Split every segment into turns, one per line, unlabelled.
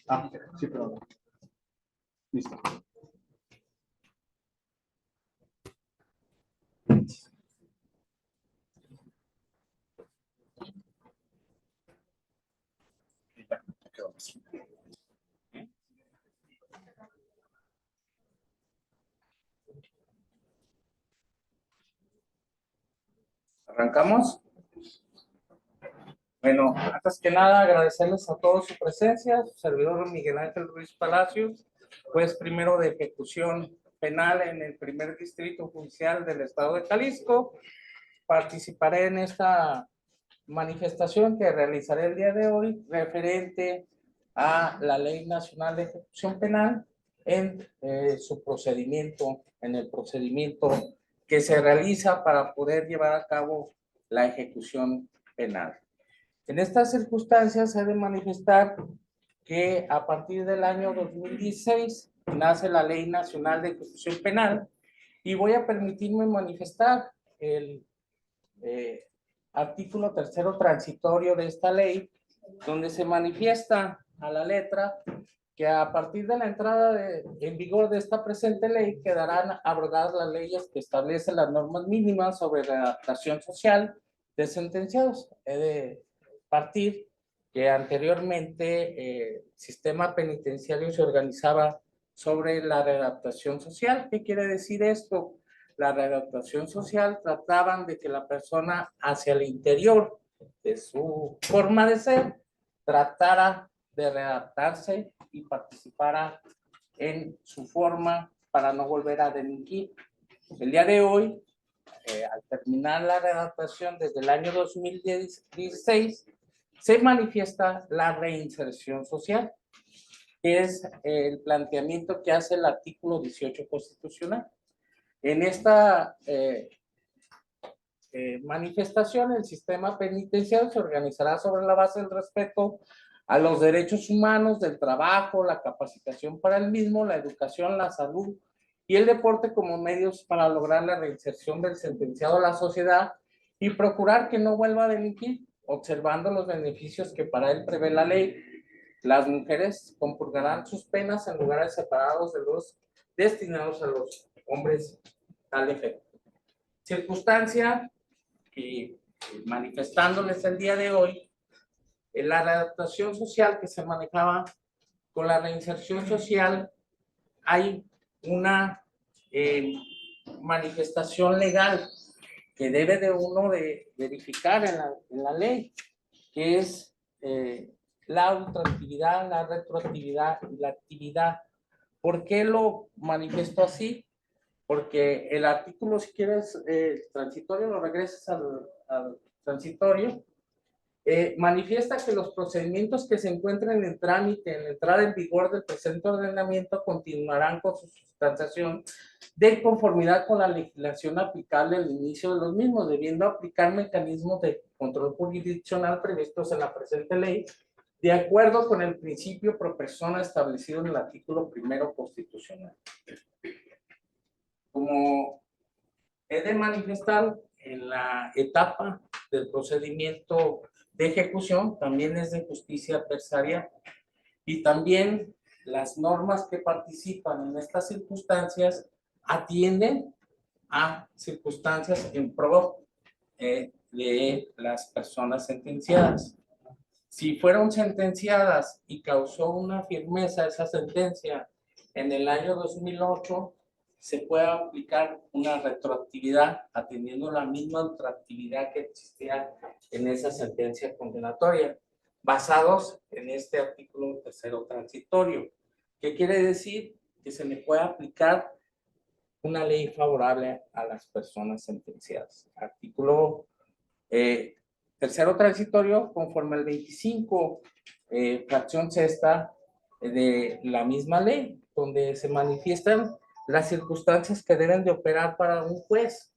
Ah, sí, perdón. Listo.
¿Arrancamos? Bueno, antes que nada agradecerles a todos su presencia, su servidor Miguel Ángel Ruiz Palacios, juez primero de ejecución penal en el primer distrito judicial del estado de Jalisco. Participaré en esta manifestación que realizaré el día de hoy referente a la Ley Nacional de Ejecución Penal en su procedimiento, en el procedimiento que se realiza para poder llevar a cabo la ejecución penal. En estas circunstancias se ha de manifestar que a partir del año 2016 nace la Ley Nacional de Ejecución Penal y voy a permitirme manifestar el artículo tercero transitorio de esta ley, donde se manifiesta a la letra que a partir de la entrada en vigor de esta presente ley quedarán abrogadas las leyes que establecen las normas mínimas sobre la adaptación social de sentenciados. He de partir que anteriormente el sistema penitenciario se organizaba sobre la readaptación social. ¿Qué quiere decir esto? La readaptación social trataban de que la persona hacia el interior de su forma de ser tratara de readaptarse y participara en su forma para no volver a delinquir. El día de hoy, al terminar la readaptación desde el año 2016, se manifiesta la reinserción social, que es el planteamiento que hace el artículo 18 constitucional. En esta manifestación, el sistema penitenciario se organizará sobre la base del respeto a los derechos humanos, del trabajo, la capacitación para el mismo, la educación, la salud y el deporte como medios para lograr la reinserción del sentenciado a la sociedad y procurar que no vuelva a delinquir, observando los beneficios que para él prevé la ley. Las mujeres compurgarán sus penas en lugares separados de los destinados a los hombres al efecto. Circunstancia que manifestándoles el día de hoy, en la readaptación social que se manejaba con la reinserción social, hay una manifestación legal que debe de uno de verificar en la ley, que es la ultraactividad, la retroactividad y la actividad. ¿Por qué lo manifiesto así? Porque el artículo, si quieres, transitorio, lo regresas al transitorio, manifiesta que los procedimientos que se encuentren en trámite en la entrada en vigor del presente ordenamiento continuarán con su sustanciación de conformidad con la legislación aplicable al inicio de los mismos, debiendo aplicar mecanismos de control jurisdiccional previstos en la presente ley, de acuerdo con el principio pro persona establecido en el artículo primero constitucional. Como he de manifestar, en la etapa del procedimiento de ejecución también es de justicia adversaria y también las normas que participan en estas circunstancias atienden a circunstancias en pro de las personas sentenciadas. Si fueron sentenciadas y causó una firmeza esa sentencia en el año 2008, se puede aplicar una retroactividad atendiendo la misma retroactividad que existía en esa sentencia condenatoria, basados en este artículo tercero transitorio. ¿Qué quiere decir? Que se le puede aplicar una ley favorable a las personas sentenciadas. Artículo tercero transitorio, conforme al 25, fracción sexta de la misma ley, donde se manifiestan las circunstancias que deben de operar para un juez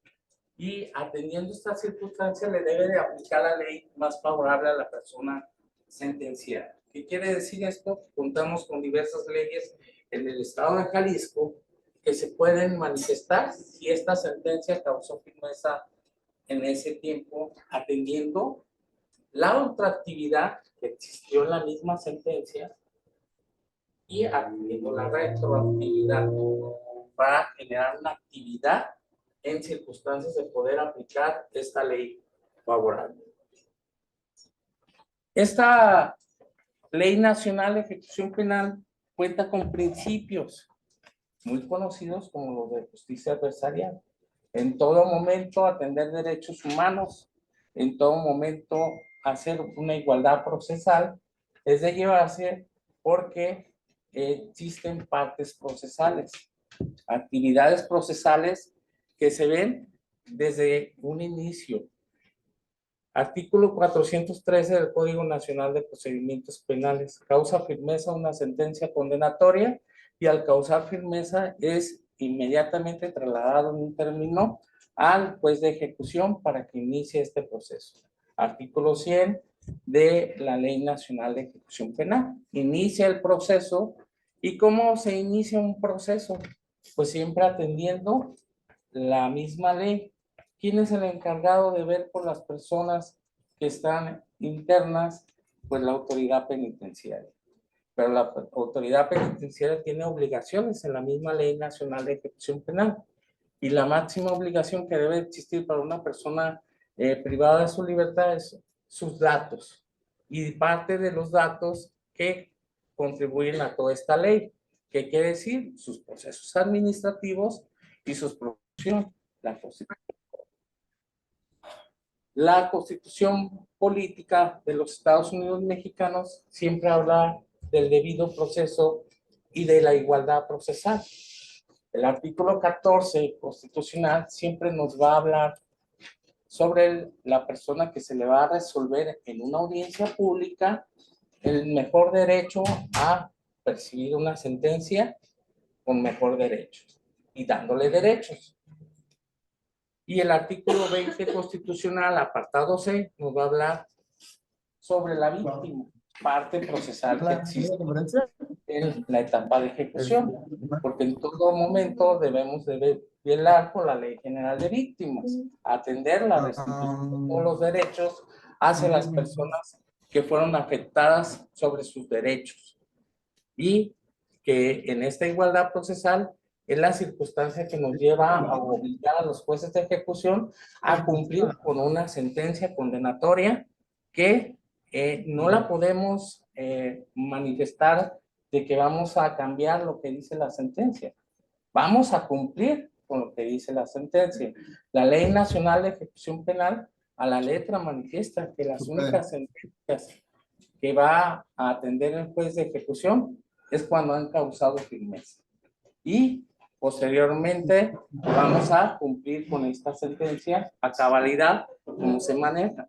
y atendiendo estas circunstancias le debe de aplicar la ley más favorable a la persona sentenciada. ¿Qué quiere decir esto? Contamos con diversas leyes en el estado de Jalisco que se pueden manifestar si esta sentencia causó firmeza en ese tiempo, atendiendo la ultraactividad que existió en la misma sentencia y adquiriendo la retroactividad para generar una actividad en circunstancias de poder aplicar esta ley favorable. Esta Ley Nacional de Ejecución Penal cuenta con principios muy conocidos como los de justicia adversarial. En todo momento atender derechos humanos, en todo momento hacer una igualdad procesal, es de llevarse porque existen partes procesales, actividades procesales que se ven desde un inicio. Artículo 413 del Código Nacional de Procedimientos Penales. Causa firmeza una sentencia condenatoria y al causar firmeza es inmediatamente trasladado en un término al juez de ejecución para que inicie este proceso. Artículo 100 de la Ley Nacional de Ejecución Penal. Inicia el proceso. ¿Y cómo se inicia un proceso? Pues siempre atendiendo la misma ley. ¿Quién es el encargado de ver por las personas que están internas? Pues la autoridad penitenciaria. Pero la autoridad penitenciaria tiene obligaciones en la misma Ley Nacional de Ejecución Penal. Y la máxima obligación que debe existir para una persona privada de su libertad es sus datos. Y parte de los datos que contribuyen a toda esta ley. ¿Qué quiere decir? Sus procesos administrativos y sus producciones. La Constitución política de los Estados Unidos mexicanos siempre habla del debido proceso y de la igualdad procesal. El artículo 14 constitucional siempre nos va a hablar sobre la persona que se le va a resolver en una audiencia pública el mejor derecho a percibir una sentencia con mejor derecho y dándole derechos. Y el artículo 20 constitucional, apartado C, nos va a hablar sobre la víctima, parte procesal que existe en la etapa de ejecución, porque en todo momento debemos de velar por la Ley General de Víctimas, atender la restitución de todos los derechos hacia las personas que fueron afectadas sobre sus derechos. Y que en esta igualdad procesal es la circunstancia que nos lleva a obligar a los jueces de ejecución a cumplir con una sentencia condenatoria que no la podemos manifestar de que vamos a cambiar lo que dice la sentencia. Vamos a cumplir con lo que dice la sentencia. La Ley Nacional de Ejecución Penal a la letra manifiesta que las únicas sentencias que va a atender el juez de ejecución es cuando han causado firmeza. Y posteriormente vamos a cumplir con esta sentencia a cabalidad como se maneja.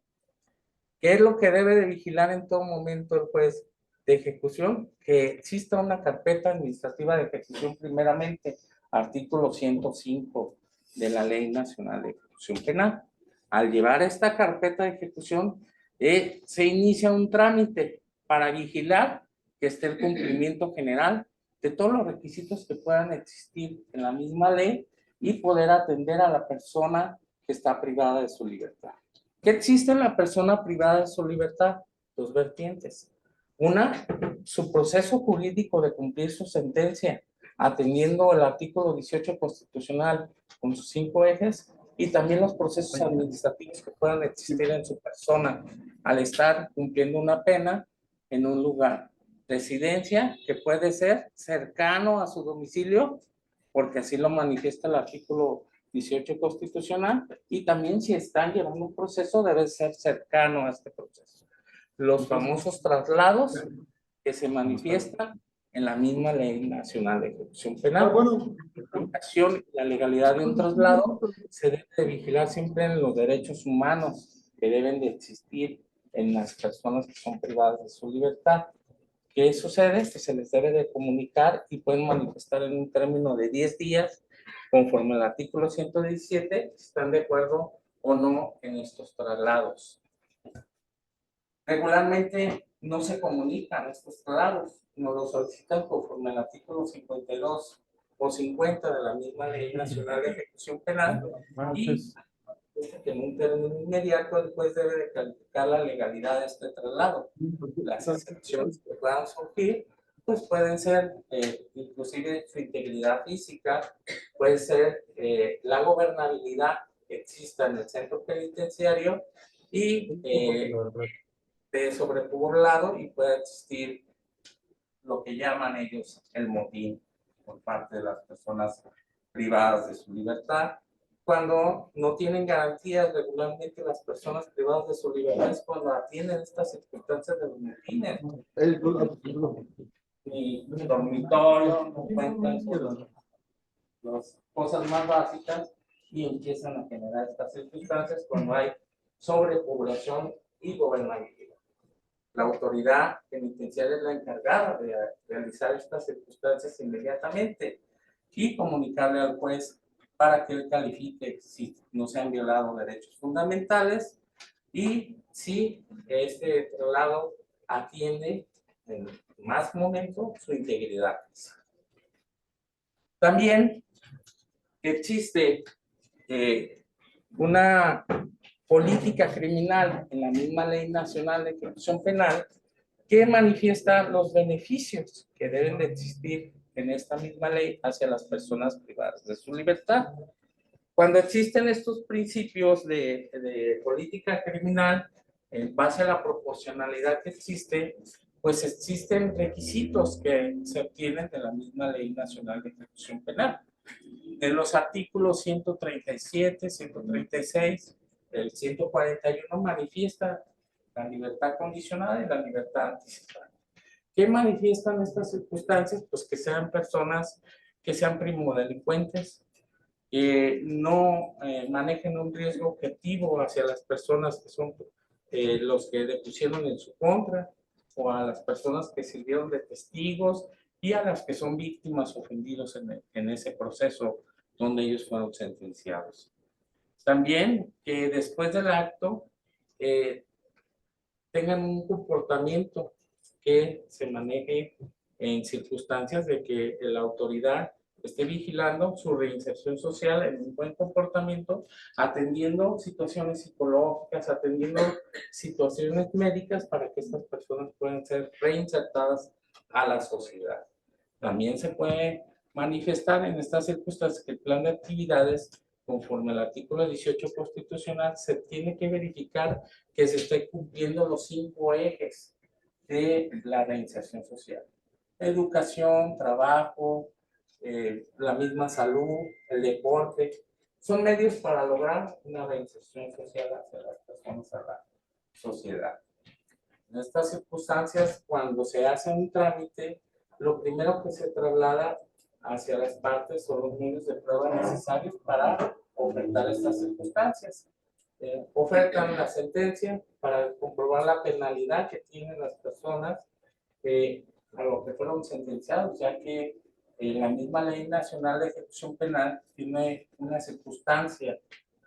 ¿Qué es lo que debe de vigilar en todo momento el juez de ejecución? Que exista una carpeta administrativa de ejecución primeramente, artículo 105 de la Ley Nacional de Ejecución Penal. Al llevar esta carpeta de ejecución, se inicia un trámite para vigilar que esté el cumplimiento general de todos los requisitos que puedan existir en la misma ley y poder atender a la persona que está privada de su libertad. ¿Qué existe en la persona privada de su libertad? Dos vertientes. Una, su proceso jurídico de cumplir su sentencia, atendiendo el artículo 18 constitucional con sus 5 ejes, y también los procesos administrativos que puedan existir en su persona al estar cumpliendo una pena en un lugar. Residencia, que puede ser cercano a su domicilio, porque así lo manifiesta el artículo 18 constitucional, y también si están llevando un proceso debe ser cercano a este proceso. Los famosos traslados que se manifiestan en la misma Ley Nacional de Ejecución Penal. La legalidad de un traslado se debe de vigilar siempre en los derechos humanos que deben de existir en las personas que son privadas de su libertad. ¿Qué sucede? Que se les debe de comunicar y pueden manifestar en un término de 10 días, conforme al artículo 117, si están de acuerdo o no en estos traslados. Regularmente no se comunican estos traslados, nos los solicitan conforme al artículo 52 o 50 de la misma Ley Nacional de Ejecución Penal, y en un término inmediato el juez debe de calificar la legalidad de este traslado. Las excepciones que puedan surgir pues pueden ser inclusive su integridad física, puede ser la gobernabilidad que exista en el centro penitenciario y de sobrepoblado, y puede existir lo que llaman ellos el motín por parte de las personas privadas de su libertad. Cuando no tienen garantías regularmente las personas privadas de su libertad es cuando atienden estas circunstancias de los motines. Ni dormitorio, no cuentan con las cosas más básicas y empiezan a generar estas circunstancias cuando hay sobrepoblación y gobernabilidad. La autoridad penitenciaria es la encargada de realizar estas circunstancias inmediatamente y comunicarle al juez para que él califique si no se han violado derechos fundamentales y si este traslado atiende en más momento su integridad. También existe una política criminal en la misma Ley Nacional de Ejecución Penal que manifiesta los beneficios que deben de existir en esta misma ley hacia las personas privadas de su libertad. Cuando existen estos principios de política criminal, en base a la proporcionalidad que existe, pues existen requisitos que se obtienen de la misma Ley Nacional de Ejecución Penal. En los artículos 137, 136, el 141 manifiesta la libertad condicionada y la libertad anticipada. ¿Qué manifiestan estas circunstancias? Pues que sean personas que sean primodelincuentes, que no manejen un riesgo objetivo hacia las personas que son los que depusieron en su contra, o a las personas que sirvieron de testigos y a las que son víctimas ofendidos en ese proceso donde ellos fueron sentenciados. También que después del acto tengan un comportamiento que se maneje en circunstancias de que la autoridad esté vigilando su reinserción social en un buen comportamiento, atendiendo situaciones psicológicas, atendiendo situaciones médicas para que estas personas puedan ser reinsertadas a la sociedad. También se puede manifestar en estas circunstancias que el plan de actividades, conforme al artículo 18 constitucional, se tiene que verificar que se esté cumpliendo los 5 ejes de la reinserción social: educación, trabajo, la misma salud, el deporte. Son medios para lograr una reinserción social hacia las personas a la sociedad. En estas circunstancias, cuando se hace un trámite, lo primero que se traslada hacia las partes son los medios de prueba necesarios para ofertar estas circunstancias. Ofertan la sentencia para comprobar la penalidad que tienen las personas a lo que fueron sentenciados, ya que la misma Ley Nacional de Ejecución Penal tiene una circunstancia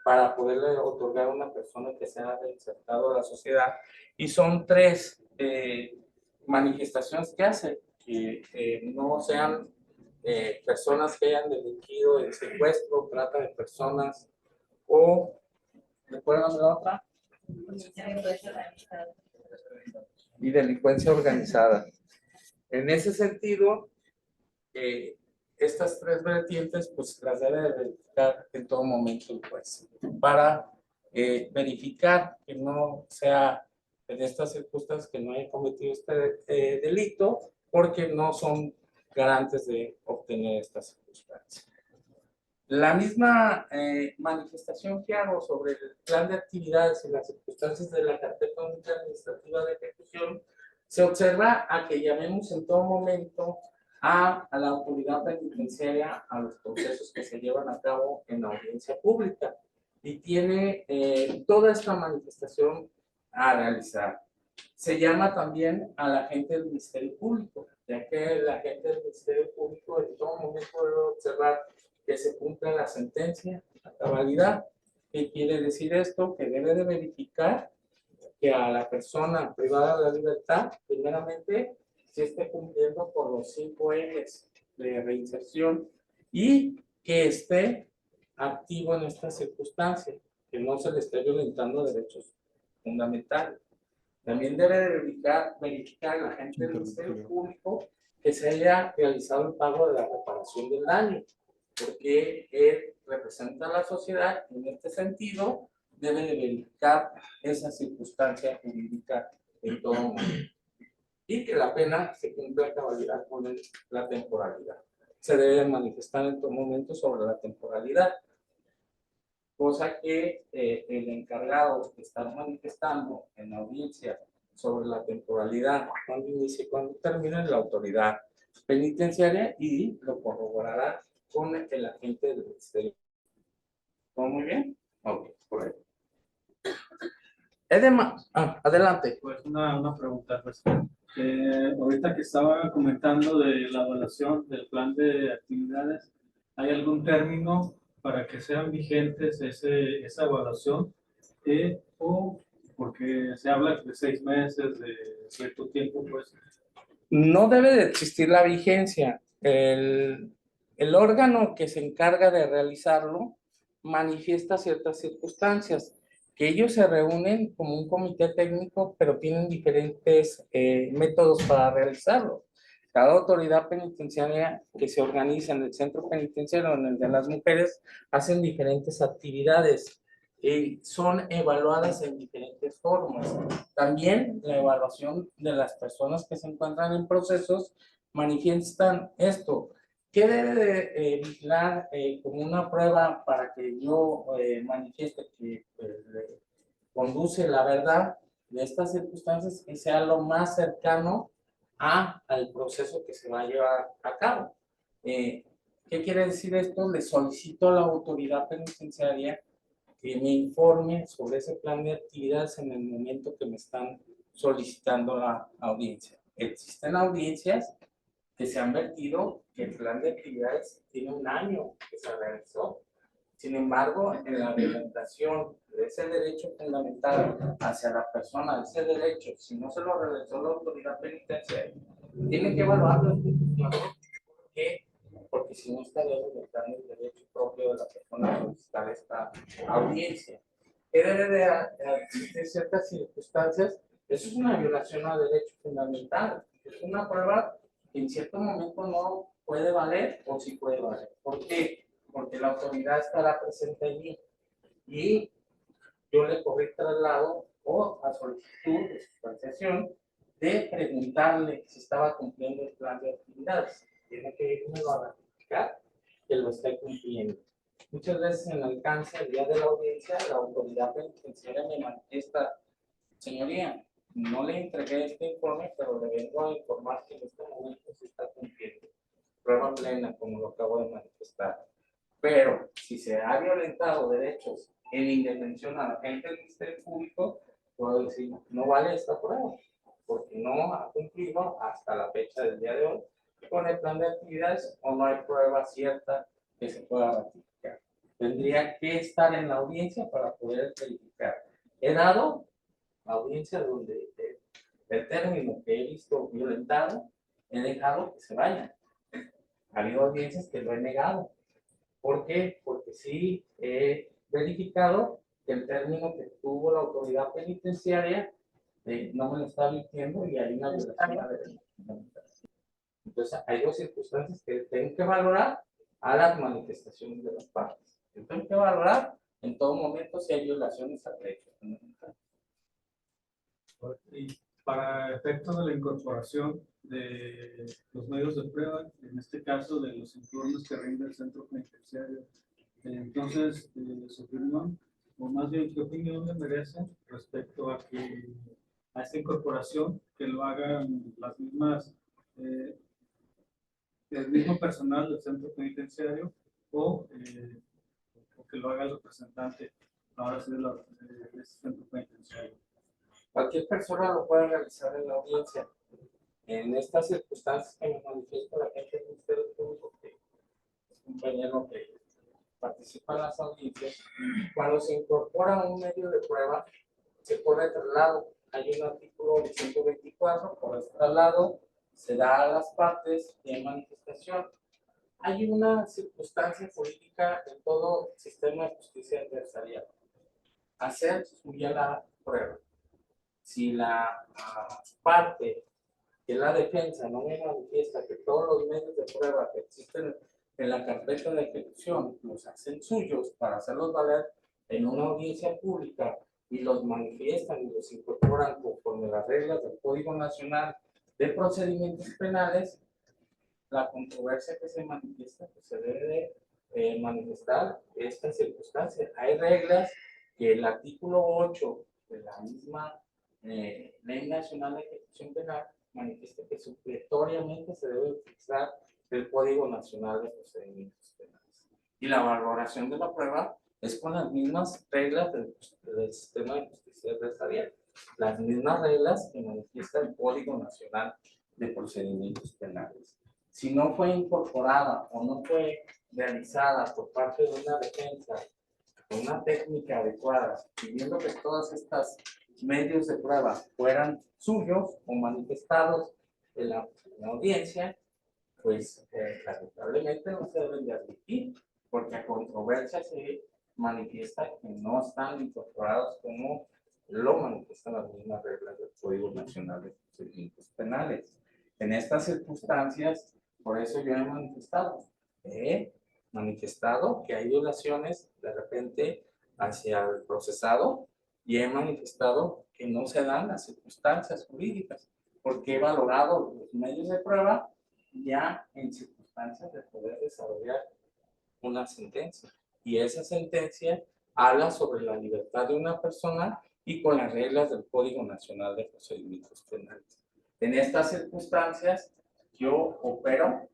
para poderle otorgar a una persona que sea reinsertado a la sociedad, y son 3 manifestaciones que hace: que no sean personas que hayan delinquido en secuestro, trata de personas, o ¿recuerdan la otra? Y delincuencia organizada. En ese sentido, estas 3 vertientes pues las debe de verificar en todo momento el juez para verificar que no sea en estas circunstancias que no haya cometido este delito, porque no son garantes de obtener estas circunstancias. La misma manifestación que hago sobre el plan de actividades y las circunstancias de la carpeta única administrativa de ejecución se observa a que llamemos en todo momento a la autoridad penitenciaria a los procesos que se llevan a cabo en la audiencia pública, y tiene toda esta manifestación a realizar. Se llama también al agente del Ministerio Público, ya que el agente del Ministerio Público en todo momento debe observar que se cumpla la sentencia a cabalidad. ¿Qué quiere decir esto? Que debe de verificar que a la persona privada de la libertad, primeramente, se esté cumpliendo con los 5 ejes de reinserción y que esté activo en esta circunstancia, que no se le esté violentando derechos fundamentales. También debe de verificar el agente del Ministerio Público que se haya realizado el pago de la reparación del daño, porque él representa a la sociedad y en este sentido debe de verificar esa circunstancia jurídica en todo momento. Y que la pena se cumpla a cabalidad con la temporalidad. Se debe manifestar en todo momento sobre la temporalidad, cosa que el encargado que está manifestando en la audiencia sobre la temporalidad, cuando inicie y cuando termine, la autoridad penitenciaria y lo corroborará con el agente del Ministerio. ¿Todo muy bien? Ok, por ahí. Edema, adelante.
Pues una pregunta, pues. Ahorita que estaba comentando de la evaluación del plan de actividades, ¿hay algún término para que sean vigentes esa evaluación? O porque se habla de 6 meses, de cierto tiempo, pues.
No debe de existir la vigencia. El órgano que se encarga de realizarlo manifiesta ciertas circunstancias, que ellos se reúnen como un comité técnico, pero tienen diferentes métodos para realizarlo. Cada autoridad penitenciaria que se organiza en el centro penitenciario o en el de las mujeres hacen diferentes actividades. Son evaluadas en diferentes formas. También la evaluación de las personas que se encuentran en procesos manifiestan esto. ¿Qué debe de vigilar como una prueba para que yo manifieste que conduce la verdad de estas circunstancias, que sea lo más cercano al proceso que se va a llevar a cabo? ¿Qué quiere decir esto? Le solicito a la autoridad penitenciaria que me informe sobre ese plan de actividades en el momento que me están solicitando la audiencia. Existen audiencias que se han vertido que el plan de actividades tiene un año que se realizó. Sin embargo, en la reglamentación de ese derecho fundamental hacia la persona, ese derecho, si no se lo realizó la autoridad penitenciaria, tiene que evaluarlo el funcionario. ¿Por qué? Porque si no estaría violentando el derecho propio de la persona a solicitar esta audiencia. ¿Qué debe de existir ciertas circunstancias? Eso es una violación al derecho fundamental. Es una prueba que en cierto momento no puede valer o sí puede valer. ¿Por qué? Porque la autoridad estará presente allí y yo le corrí traslado o a solicitud de sustanciación de preguntarle si estaba cumpliendo el plan de actividades. Tiene que irme a ratificar que lo esté cumpliendo. Muchas veces en el alcance el día de la audiencia, la autoridad penitenciaria me manifiesta: señoría, no le entregué este informe, pero le vengo a informar que en este momento se está cumpliendo. Prueba plena, como lo acabo de manifestar. Pero si se ha violentado derechos en indefensión a la gente del Ministerio Público, puedo decir, no vale esta prueba, porque no ha cumplido hasta la fecha del día de hoy con el plan de actividades o no hay prueba cierta que se pueda ratificar. Tendría que estar en la audiencia para poder verificar. He dado audiencia donde el término que he visto violentado, he dejado que se vaya. Ha habido audiencias que lo he negado. ¿Por qué? Porque sí he verificado que el término que tuvo la autoridad penitenciaria no me lo está admitiendo y hay una violación a derechos fundamentales. Entonces, hay dos circunstancias que tengo que valorar a las manifestaciones de las partes. Yo tengo que valorar en todo momento si hay violaciones a derechos fundamentales.
Y para efectos de la incorporación de los medios de prueba, en este caso de los informes que rinde el centro penitenciario, entonces su opinión, o más bien qué opinión le merece respecto a que a esta incorporación que lo hagan las mismas, el mismo personal del centro penitenciario o que lo haga el representante ahora sí de este centro penitenciario?
Cualquier persona lo puede realizar en la audiencia. En estas circunstancias que me manifiesta la gente del Ministerio Público, que es compañero que participa en las audiencias, cuando se incorpora un medio de prueba, se pone traslado. Hay un artículo 124, por el traslado se da a las partes de manifestación. Hay una circunstancia política en todo el sistema de justicia adversarial. Hacer suya la prueba. si la parte que la defensa no me manifiesta que todos los medios de prueba que existen en la carpeta de ejecución los hacen suyos para hacerlos valer en una audiencia pública y los manifiestan y los incorporan conforme las reglas del Código Nacional de Procedimientos Penales, la controversia que se manifiesta, pues se debe manifestar esta circunstancia. Hay reglas que el artículo 8 de la misma Ley Nacional de Ejecución Penal manifiesta que supletoriamente se debe fixar el Código Nacional de Procedimientos Penales. Y la valoración de la prueba es con las mismas reglas del sistema de justicia adversarial, las mismas reglas que manifiesta el Código Nacional de Procedimientos Penales. Si no fue incorporada o no fue realizada por parte de una defensa con una técnica adecuada, pidiendo que todas estas medios de prueba fueran suyos o manifestados en la audiencia, pues lamentablemente no se deben de admitir, porque a controversia se manifiesta que no están incorporados como lo manifiestan las mismas reglas del Código Nacional de Procedimientos Penales. En estas circunstancias, por eso yo he manifestado que hay violaciones de repente hacia el procesado y he manifestado que no se dan las circunstancias jurídicas, porque he valorado los medios de prueba ya en circunstancias de poder desarrollar una sentencia. Y esa sentencia habla sobre la libertad de una persona y con las reglas del Código Nacional de Procedimientos Penales. En estas circunstancias, yo opero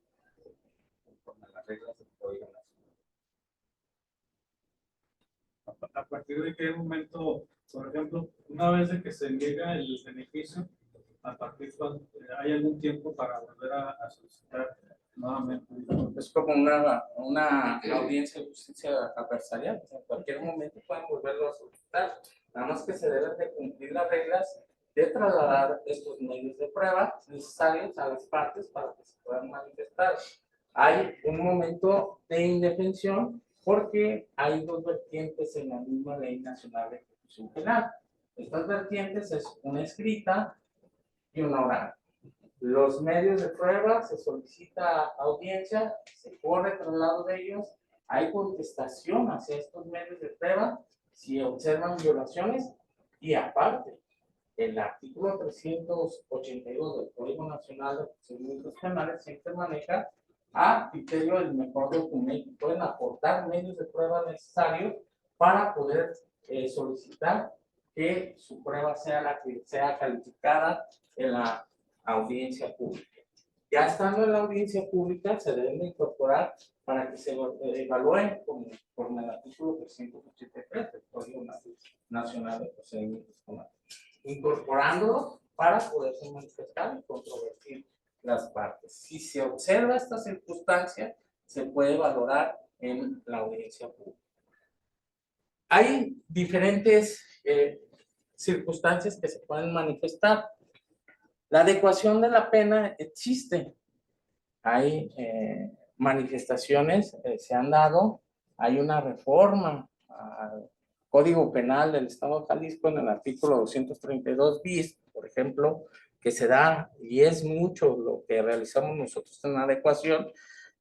conforme a las reglas del Código Nacional.
¿A partir de qué momento, por ejemplo, una vez de que se niega el beneficio, a partir de hay algún tiempo para volver a solicitar nuevamente?
Es como una audiencia de justicia adversarial. En cualquier momento pueden volverlo a solicitar. Nada más que se deben de cumplir las reglas de trasladar estos medios de prueba necesarios a las partes para que se puedan manifestar. Hay un momento de indefensión porque hay dos vertientes en la misma Ley Nacional de Ejecución Penal. Estas vertientes es una escrita y una oral. Los medios de prueba, se solicita audiencia, se corre traslado de ellos, hay contestación hacia estos medios de prueba si observan violaciones y aparte, el artículo 382 del Código Nacional de Procedimientos Penales siempre maneja a criterio del mejor documento. Pueden aportar medios de prueba necesarios para poder solicitar que su prueba sea la que sea calificada en la audiencia pública. Ya estando en la audiencia pública, se deben incorporar para que se evalúen con el artículo 383 del Código Nacional de Procedimientos Penales, incorporándolos para poderse manifestar y controvertir las partes. Si se observa esta circunstancia, se puede valorar en la audiencia pública. Hay diferentes circunstancias que se pueden manifestar. La adecuación de la pena existe. Hay manifestaciones, se han dado. Hay una reforma al Código Penal del Estado de Jalisco en el artículo 232 bis, por ejemplo, que se da, y es mucho lo que realizamos nosotros en la adecuación,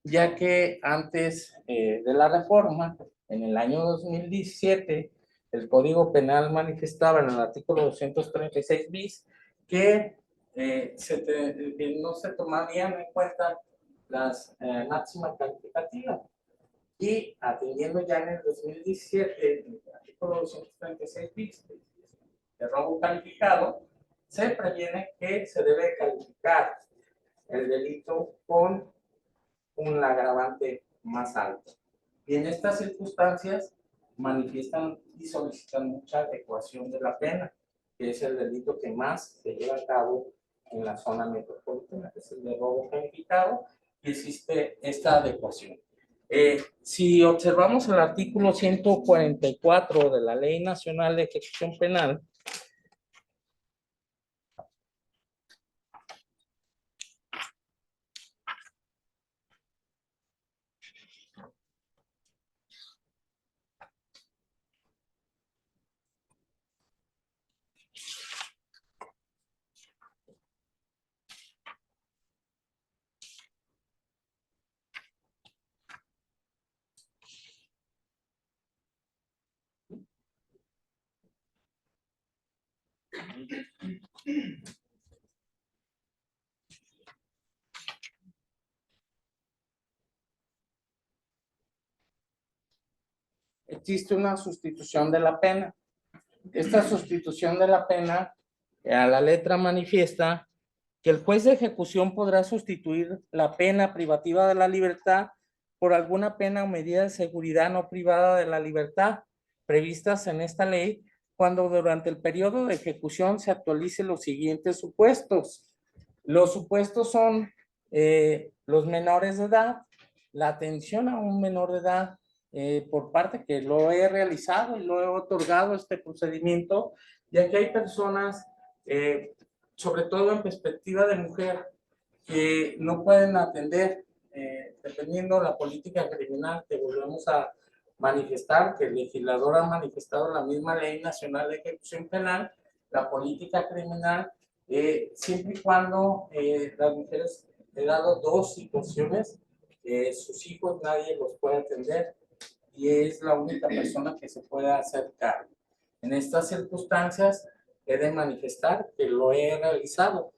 ya que antes de la reforma, en el año 2017, el Código Penal manifestaba en el artículo 236 bis que no se tomarían en cuenta las máximas calificativas. Y atendiendo ya en el 2017, en el artículo 236 bis de robo calificado, se previene que se debe calificar el delito con un agravante más alto. Y en estas circunstancias manifiestan y solicitan mucha adecuación de la pena, que es el delito que más se lleva a cabo en la zona metropolitana, que es el de robo calificado, y existe esta adecuación. Si observamos el artículo 144 de la Ley Nacional de Ejecución Penal, Existe una sustitución de la pena. Esta sustitución de la pena a la letra manifiesta que el juez de ejecución podrá sustituir la pena privativa de la libertad por alguna pena o medida de seguridad no privada de la libertad previstas en esta ley cuando durante el periodo de ejecución se actualicen los siguientes supuestos. Los supuestos son los menores de edad, la atención a un menor de edad por parte que lo he realizado y lo he otorgado este procedimiento, ya que hay personas, sobre todo en perspectiva de mujer, que no pueden atender, dependiendo de la política criminal que volvemos a manifestar, que el legislador ha manifestado la misma Ley Nacional de Ejecución Penal, la política criminal, siempre y cuando las mujeres, he dado dos situaciones, sus hijos nadie los puede atender y es la única persona que se puede hacer cargo. En estas circunstancias he de manifestar que lo he realizado.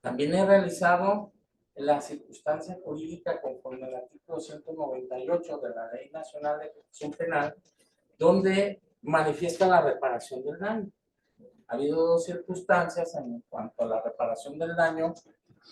También he realizado la circunstancia jurídica conforme al artículo 198 de la Ley Nacional de Ejecución Penal, donde manifiesta la reparación del daño. Ha habido dos circunstancias en cuanto a la reparación del daño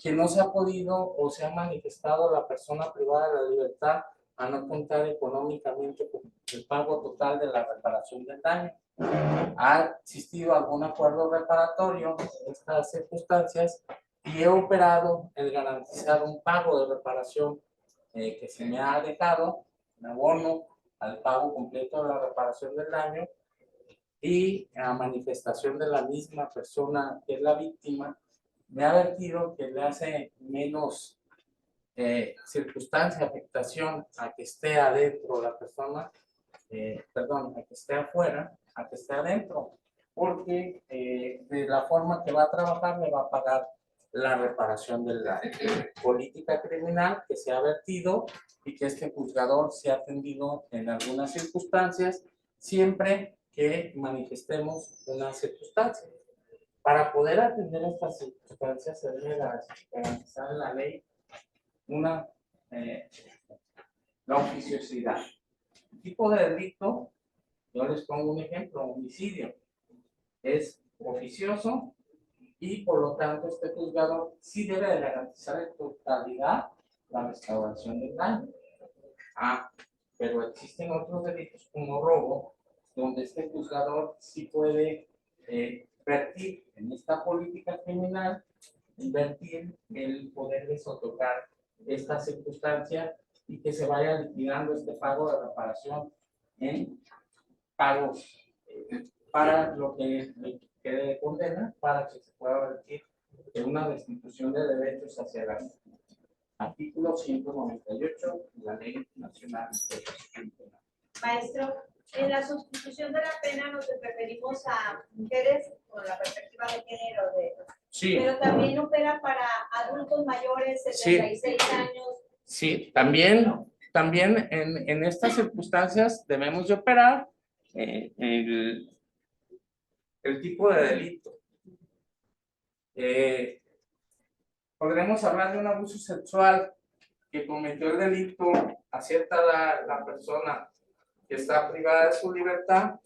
que no se ha podido o se ha manifestado la persona privada de la libertad a no contar económicamente con el pago total de la reparación del daño. Ha existido algún acuerdo reparatorio en estas circunstancias y he operado el garantizar un pago de reparación que se me ha dejado, en abono al pago completo de la reparación del daño y a manifestación de la misma persona que es la víctima, me ha advertido que le hace menos circunstancia, afectación a que esté adentro la persona, perdón, a que esté afuera, a que esté adentro, porque de la forma que va a trabajar le va a pagar la reparación del daño. Política criminal que se ha vertido y que este juzgador se ha atendido en algunas circunstancias, siempre que manifestemos una circunstancia. Para poder atender estas circunstancias se debe garantizar en la ley una, la oficiosidad. El tipo de delito, yo les pongo un ejemplo, homicidio, es oficioso y por lo tanto este juzgador sí debe de garantizar en totalidad la restauración del daño. Pero existen otros delitos como robo, donde este juzgador sí puede vertir en esta política criminal, invertir el poderles otorgar esta circunstancia y que se vaya liquidando este pago de reparación en pagos para lo que quede de condena, para que se pueda vertir en una restitución de derechos hacia la víctima. Artículo 198 de la Ley Nacional de Ejecución Penal.
Maestro, en la sustitución de la pena nos referimos a mujeres con la perspectiva de género,
sí,
pero también opera para adultos mayores, 76 sí. años.
Sí, también en estas circunstancias debemos de operar el tipo de delito. Podremos hablar de un abuso sexual que cometió el delito a cierta edad la persona que está privada de su libertad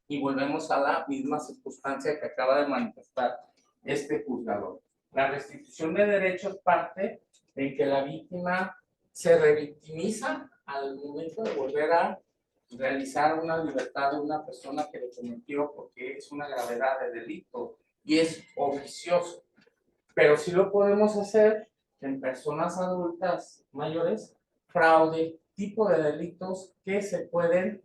y volvemos a la misma circunstancia que acaba de manifestar este juzgador. La restitución de derechos parte en que la víctima se revictimiza al momento de volver a realizar una libertad de una persona que le cometió porque es una gravedad de delito y es oficioso. Pero sí lo podemos hacer en personas adultas mayores, fraude, tipo de delitos que se pueden,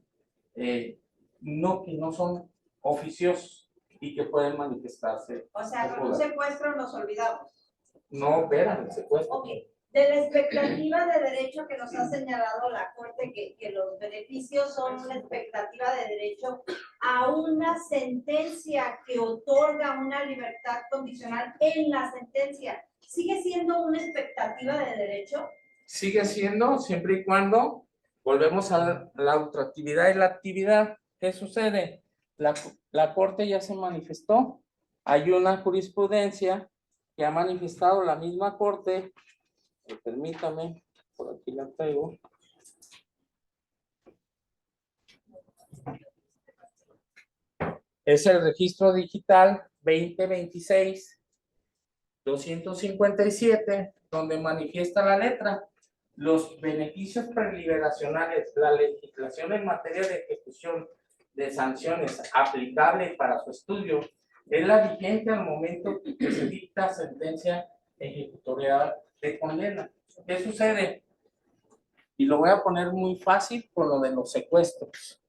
que no son oficiosos y que pueden manifestarse.
O sea, con un secuestro nos olvidamos.
No operan el secuestro.
Ok. De la expectativa de derecho que nos ha señalado la Corte, que los beneficios son una expectativa de derecho a una sentencia que otorga una libertad condicional en la sentencia, ¿sigue siendo una expectativa de derecho?
Sigue siendo, siempre y cuando volvemos a la ultraactividad y la actividad. ¿Qué sucede? La Corte ya se manifestó hay una jurisprudencia que ha manifestado la misma Corte, permítame, por aquí la traigo. Es el registro digital 2026-257, donde manifiesta la letra. Los beneficios preliberacionales, la legislación en materia de ejecución de sanciones aplicable para su estudio, es la vigente al momento que se dicta sentencia ejecutorial de condena. ¿Qué sucede? Y lo voy a poner muy fácil con lo de los secuestros.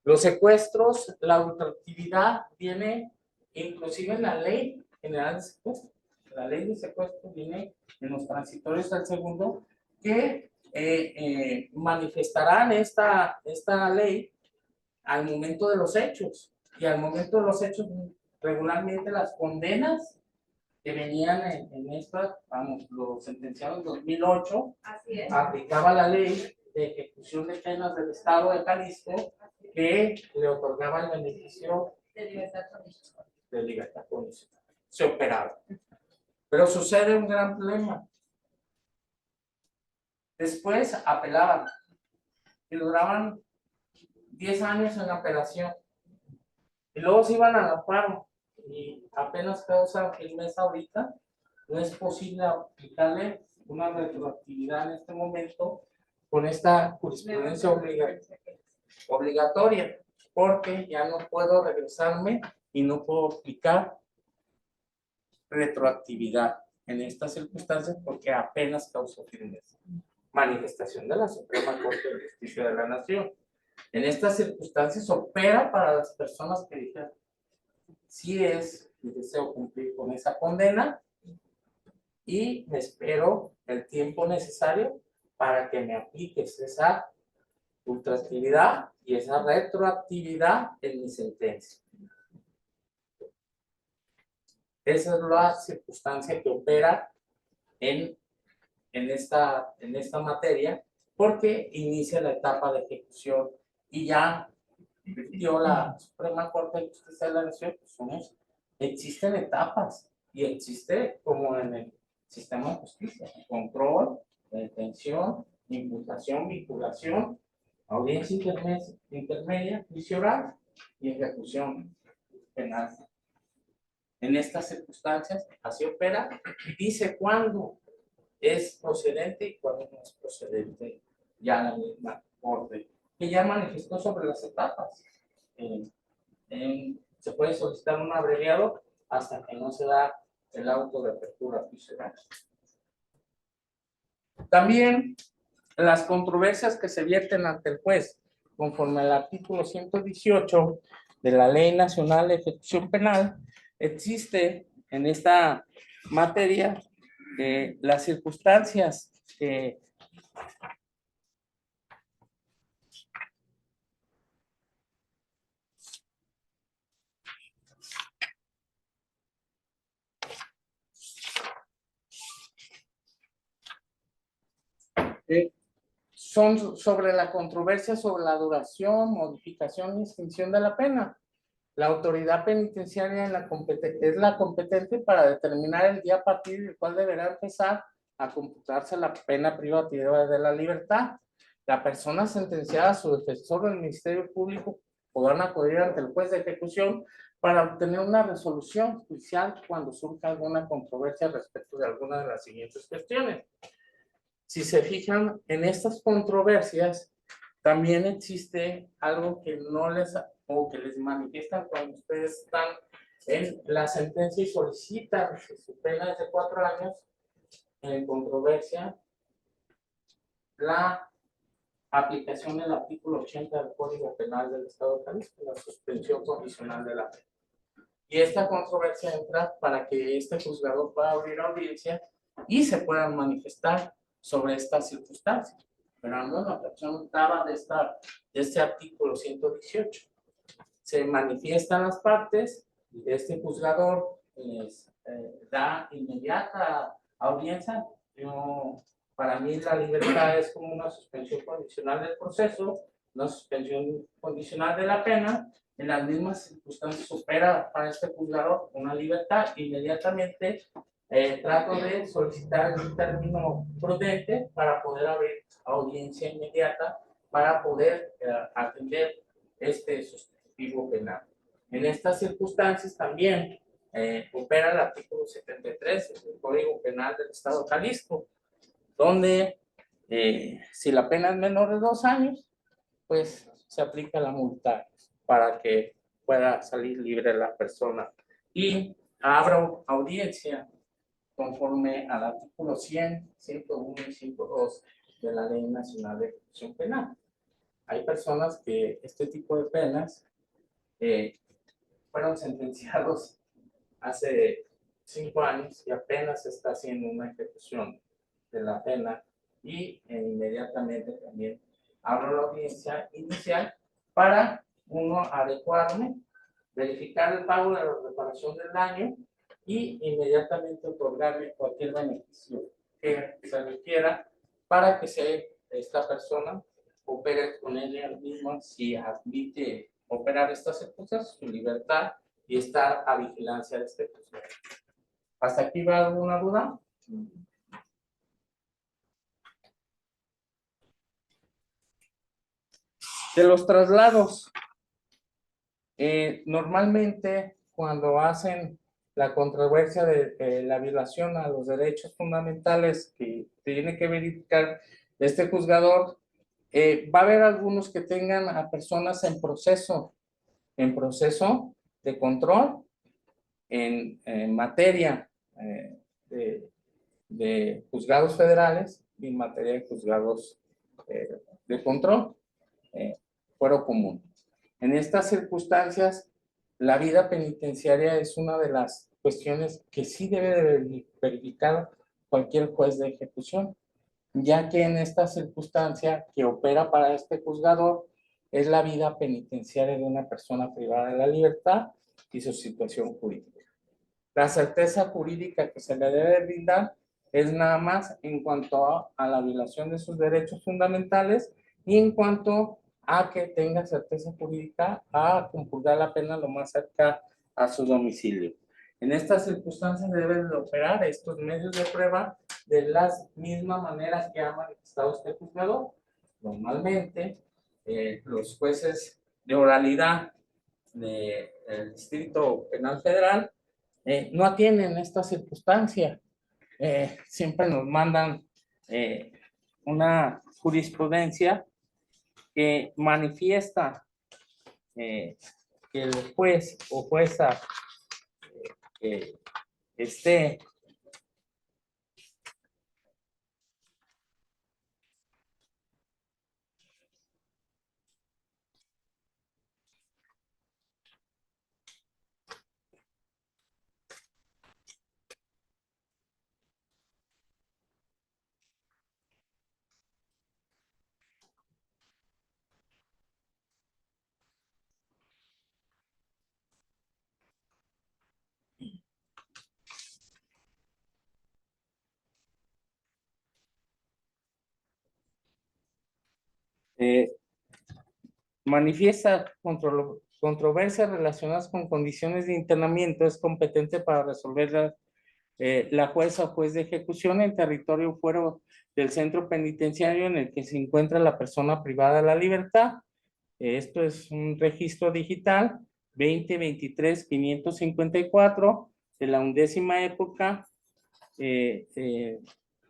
Los secuestros, la ultraactividad viene inclusive en la ley general de secuestro. La ley de secuestro viene en los transitorios del segundo que manifestarán esta ley al momento de los hechos. Y al momento de los hechos, regularmente las condenas que venían en esta, vamos, lo sentenciaron en 2008,
Así es.
aplicaba la ley de ejecución de penas del Estado de Jalisco que le otorgaba el beneficio
De libertad condicional.
de libertad condicional. Se operaba. Pero sucede un gran problema. Después apelaban y duraban 10 años en la apelación. Y luego se iban al amparo. Y apenas causa firmeza ahorita, no es posible aplicarle una retroactividad en este momento con esta jurisprudencia obligatoria, porque ya no puedo regresarme y no puedo aplicar retroactividad en estas circunstancias porque apenas causó firmeza. Manifestación de la Suprema Corte de Justicia de la Nación. En estas circunstancias opera para las personas que dijeron, si es mi deseo cumplir con esa condena y me espero el tiempo necesario para que me apliques esa ultraactividad y esa retroactividad en mi sentencia. Esa es la circunstancia que opera en esta materia, porque inicia la etapa de ejecución y ya dio la Suprema Corte de Justicia de la Nación, pues existen etapas y existe como en el sistema de justicia, control, detención, imputación, vinculación, audiencia intermedia, juicio oral y ejecución penal. En estas circunstancias, así opera y dice cuándo es procedente y cuándo no es procedente ya la misma Corte, que ya manifestó sobre las etapas. Se puede solicitar un abreviado hasta que no se da el auto de apertura oral. También las controversias que se vierten ante el juez, conforme al artículo 118 de la Ley Nacional de Ejecución Penal, existe en esta materia las circunstancias que son sobre la controversia sobre la duración, modificación y extinción de la pena. La autoridad penitenciaria es la competente para determinar el día a partir del cual deberá empezar a computarse la pena privativa de la libertad. La persona sentenciada, su defensor o el Ministerio Público podrán acudir ante el juez de ejecución para obtener una resolución judicial cuando surja alguna controversia respecto de alguna de las siguientes cuestiones. Si se fijan en estas controversias, también existe algo que no les, o que les manifiestan cuando ustedes están en la sentencia y solicitan que su pena es de 4 años, en controversia, la aplicación del artículo 80 del Código Penal del Estado de Jalisco, la suspensión condicional de la pena. Y esta controversia entra para que este juzgador pueda abrir audiencia y se puedan manifestar sobre estas circunstancias. Pero no, la fracción octava de este artículo 118. Se manifiestan las partes y este juzgador les da inmediata audiencia. Para mí la libertad es como una suspensión condicional del proceso una suspensión condicional de la pena, en las mismas circunstancias opera para este juzgador una libertad. Inmediatamente trato de solicitar un término prudente para poder abrir audiencia inmediata para poder atender este sustitutivo penal. En estas circunstancias también opera el artículo 73 del Código Penal del Estado de Jalisco, donde si la pena es menor de 2 años, pues se aplica la multa para que pueda salir libre la persona. Y abro audiencia conforme al artículo 100, 101 y 102 de la Ley Nacional de Ejecución Penal. Hay personas que este tipo de penas fueron sentenciados hace 5 años y apenas se está haciendo una ejecución de la pena y inmediatamente también abro la audiencia inicial para uno adecuarme, verificar el pago de la reparación del daño y inmediatamente otorgarle cualquier beneficio que se requiera para que esta persona opere con ella misma si admite operar estas circunstancias, su libertad y estar a vigilancia de este proceso. ¿Hasta aquí va alguna duda? De los traslados, normalmente cuando hacen la controversia de la violación a los derechos fundamentales que tiene que verificar este juzgador, va a haber algunos que tengan a personas en proceso de control en materia de juzgados federales y en materia de juzgados de control, fuero común. En estas circunstancias, la vida penitenciaria es una de las cuestiones que sí debe de verificar cualquier juez de ejecución, ya que en esta circunstancia que opera para este juzgador es la vida penitenciaria de una persona privada de la libertad y su situación jurídica. La certeza jurídica que se le debe brindar es nada más en cuanto a la violación de sus derechos fundamentales y en cuanto a que tenga certeza jurídica a compurgar la pena lo más cerca a su domicilio. En estas circunstancias deben de operar estos medios de prueba de las mismas maneras que ha manifestado este juzgador. Normalmente, los jueces de oralidad del Distrito Penal Federal no atienden esta circunstancia. Siempre nos mandan una jurisprudencia que manifiesta que el juez o jueza esté manifiesta controversias relacionadas con condiciones de internamiento, es competente para resolver la jueza o juez de ejecución en territorio fuera del centro penitenciario en el que se encuentra la persona privada de la libertad. Esto es un registro digital 2023-554 de la 11ª época,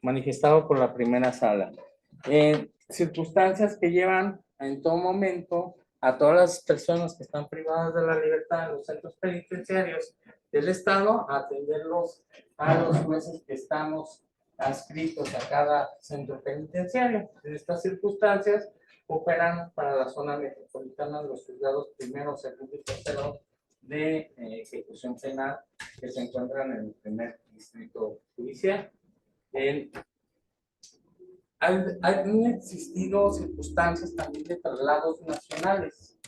manifestado por la primera sala. Circunstancias que llevan en todo momento a todas las personas que están privadas de la libertad en los centros penitenciarios del Estado a atenderlos a los jueces que estamos adscritos a cada centro penitenciario. En estas circunstancias operan para la zona metropolitana los juzgados primero, segundo y tercero de ejecución penal que se encuentran en el primer distrito judicial. Han existido circunstancias también de traslados nacionales.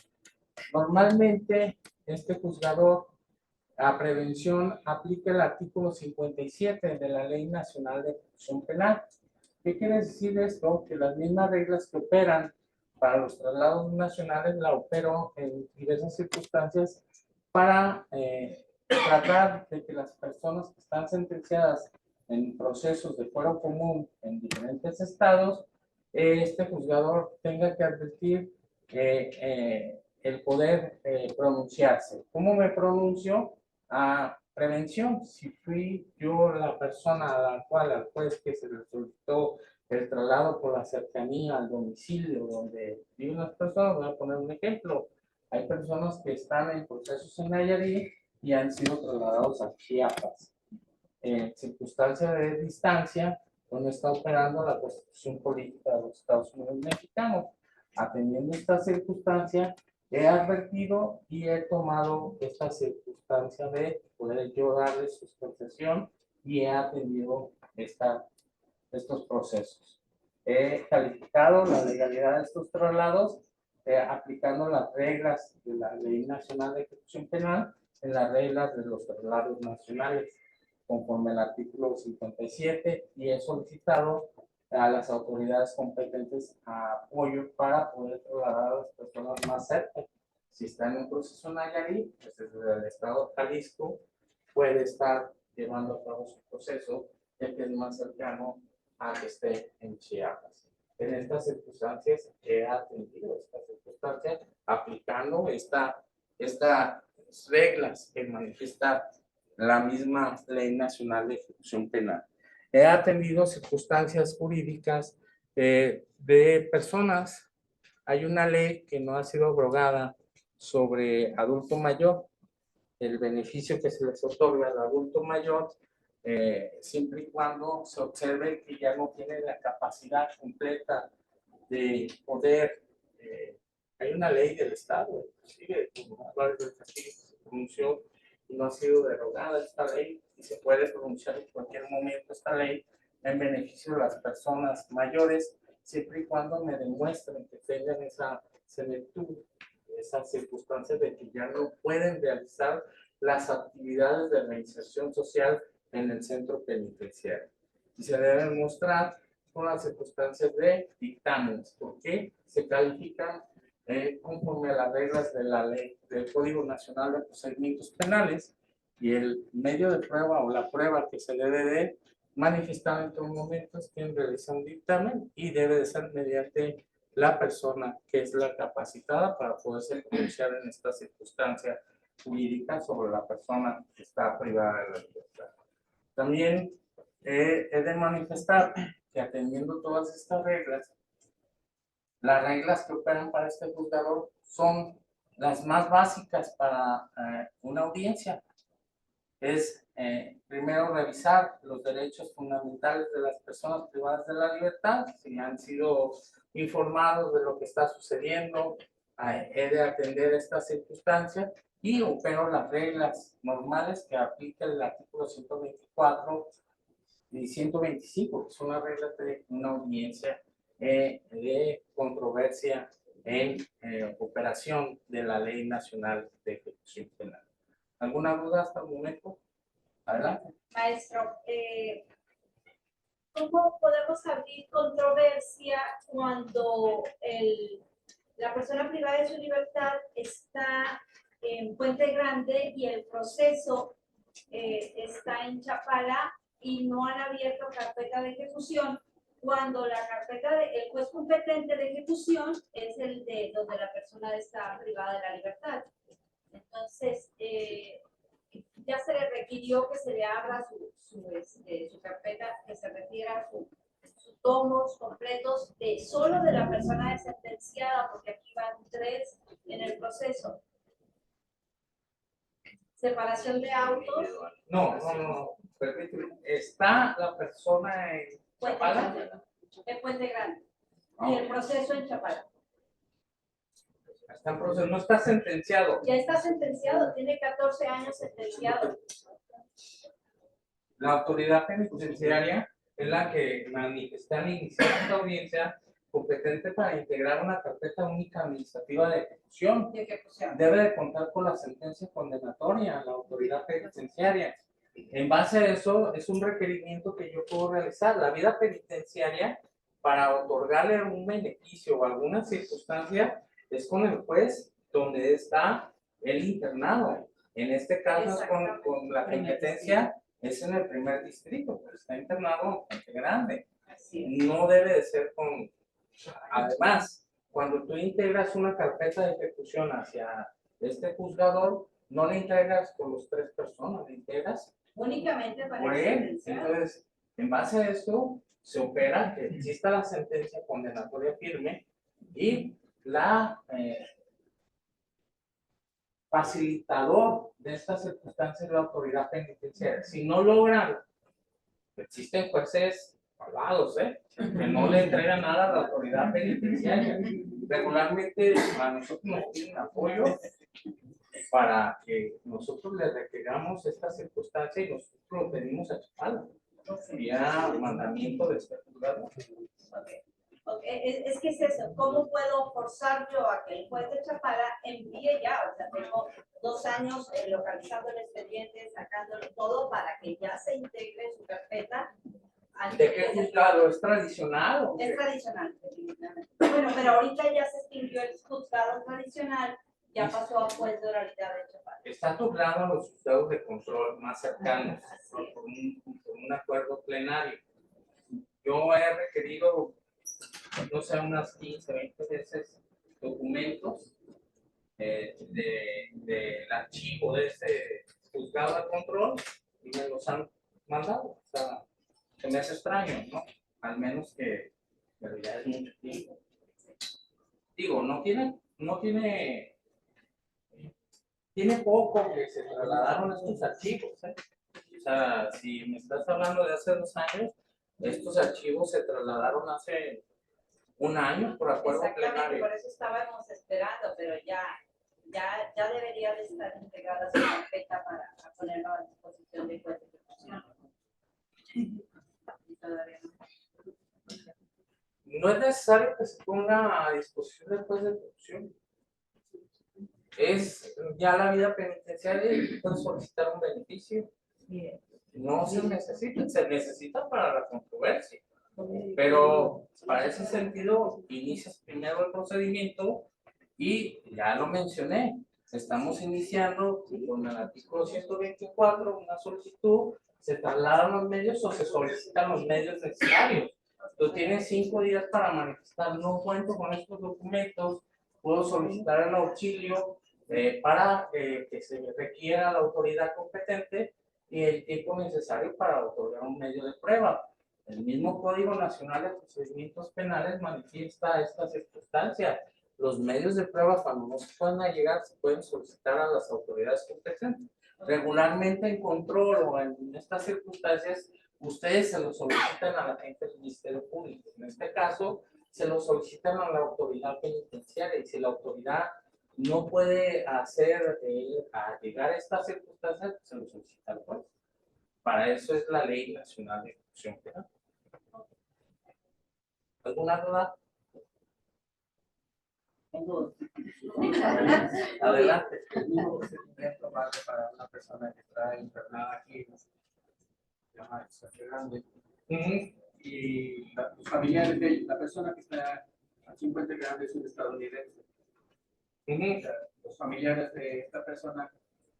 Normalmente, este juzgador a prevención aplica el artículo 57 de la Ley Nacional de Ejecución Penal. ¿Qué quiere decir esto? Que las mismas reglas que operan para los traslados nacionales la opero en diversas circunstancias para tratar de que las personas que están sentenciadas en procesos de fuero común en diferentes estados, este juzgador tenga que advertir el poder pronunciarse. ¿Cómo me pronuncio? A prevención. Si fui yo la persona a la cual, al juez que se le solicitó el traslado por la cercanía al domicilio donde viven las personas, voy a poner un ejemplo. Hay personas que están en procesos en Nayarit y han sido trasladados a Chiapas. En circunstancia de distancia, donde está operando la Constitución Política de los Estados Unidos Mexicanos. Atendiendo esta circunstancia, he advertido y he tomado esta circunstancia de poder yo darle suspensión y he atendido estos procesos. He calificado la legalidad de estos traslados aplicando las reglas de la Ley Nacional de Ejecución Penal en las reglas de los traslados nacionales, conforme al artículo 57, y he solicitado a las autoridades competentes apoyo para poder trasladar a las personas más cerca. Si está en un proceso en Nayarit, pues desde el estado de Jalisco puede estar llevando a cabo su proceso, ya que es más cercano a que esté en Chiapas. En estas circunstancias he atendido estas circunstancias aplicando estas reglas que manifiesta la misma Ley Nacional de Ejecución Penal. He atendido circunstancias jurídicas de personas. Hay una ley que no ha sido abrogada sobre adulto mayor, el beneficio que se les otorga al adulto mayor, siempre y cuando se observe que ya no tiene la capacidad completa de poder. Hay una ley del Estado, inclusive, como Álvarez del Castillo se pronunció, y no ha sido derogada esta ley, y se puede pronunciar en cualquier momento esta ley en beneficio de las personas mayores, siempre y cuando me demuestren que tengan esa senectud, esas circunstancias de que ya no pueden realizar las actividades de reinserción social en el centro penitenciario. Y se deben mostrar con las circunstancias de dictámenes, porque se califican conforme a las reglas de la ley del Código Nacional de Procedimientos Penales, y el medio de prueba o la prueba que se debe de manifestar en todo momento es quien realiza un dictamen, y debe de ser mediante la persona que es la capacitada para poderse pronunciar en esta circunstancia jurídica sobre la persona que está privada de la libertad. También he de manifestar que atendiendo todas estas reglas, las reglas que operan para este juzgador son las más básicas para una audiencia. Es primero revisar los derechos fundamentales de las personas privadas de la libertad, si han sido informados de lo que está sucediendo, he de atender estas circunstancias y opero las reglas normales que aplica el artículo 124 y 125, que son las reglas de una audiencia de controversia en operación de la Ley Nacional de Ejecución Penal. ¿Alguna duda hasta el momento? Adelante.
Maestro, ¿cómo podemos abrir controversia cuando la persona privada de su libertad está en Puente Grande y el proceso está en Chapala y no han abierto carpeta de ejecución, cuando la carpeta el juez competente de ejecución es el de donde la persona está privada de la libertad? Entonces, ya se le requirió que se le abra su carpeta, que se refiera a sus tomos completos solo de la persona sentenciada, porque aquí van 3 en el proceso. Separación de autos.
No, permíteme. ¿Está la persona en Chapala?
En Puente Grande. Y el proceso en Chapala.
Está en proceso, no está sentenciado.
Ya está sentenciado, tiene 14 años sentenciado.
La autoridad penitenciaria es la que está al iniciar esta audiencia competente para integrar una carpeta única administrativa de ejecución. Debe de contar con la sentencia condenatoria, la autoridad penitenciaria. En base a eso, es un requerimiento que yo puedo realizar. La vida penitenciaria, para otorgarle un beneficio o alguna circunstancia es con el juez donde está el internado. En este caso es con la competencia, es en el primer distrito, pero está internado bastante grande. No debe de ser con... Además, cuando tú integras una carpeta de ejecución hacia este juzgador, no le integras con los 3 personas, le integras
Únicamente para
por
el
él.
sentenciado.
Entonces, en base a esto, se opera que exista la sentencia condenatoria firme y la facilitador de estas circunstancias es la autoridad penitenciaria. Si no logran, existen jueces malvados, que no le entregan nada a la autoridad penitenciaria. Regularmente a nosotros nos piden apoyo para que nosotros le requeramos esta circunstancia y nosotros lo pedimos a Chapala, vía mandamiento de este juzgado.
Es que es eso, ¿cómo puedo forzar yo a que el juez de Chapala envíe ya? O sea, tengo 2 años localizando el expediente, sacándolo todo para que ya se integre su carpeta.
¿De qué juzgado? ¿Es tradicional? ¿O qué?
Es tradicional, definitivamente. Bueno, pero ahorita ya se extinguió el juzgado tradicional, ya pasó a juez de oralidad de Chapala.
Está turnado a los juzgados de control más cercanos, ¿no? por un acuerdo plenario. Yo he requerido, no sé, unas 15, 20 veces documentos del archivo de ese juzgado de control y me los han mandado. O sea, se me hace extraño, ¿no? Al menos que, pero ya es mucho tiempo. Digo, tiene poco que se trasladaron estos archivos, O sea, si me estás hablando de hace 2 años, estos archivos se trasladaron hace 1 año por acuerdo
Exactamente,
plenario.
por eso estábamos esperando, pero ya debería de estar integrada su carpeta para ponerlo a disposición de juez de ejecución. Y todavía no.
No es necesario que se ponga a disposición del juez de ejecución. Es ya la vida penitenciaria y puede solicitar un beneficio. No se necesita para la controversia. Pero para ese sentido, inicias primero el procedimiento y ya lo mencioné. Estamos iniciando con el artículo 124, una solicitud, se trasladan los medios o se solicitan los medios necesarios. Tú tienes 5 días para manifestar, no cuento con estos documentos, puedo solicitar el auxilio para que se requiera la autoridad competente y el tiempo necesario para otorgar un medio de prueba. El mismo Código Nacional de Procedimientos Penales manifiesta esta circunstancia. Los medios de prueba, cuando no se pueden llegar, se pueden solicitar a las autoridades competentes. Regularmente en control o en estas circunstancias, ustedes se lo solicitan a la gente del Ministerio Público. En este caso, se lo solicitan a la autoridad penitenciaria y si la autoridad no puede hacer a llegar a estas circunstancias, se lo solicita al juez. Para eso es la Ley Nacional de Ejecución Penal. ¿Alguna duda? Adelante.
El mismo procedimiento vale para una persona que está internada aquí, se llama Grande, y los familiares de la persona que está aquí en Puente Grande es un estadounidense. Los familiares de esta persona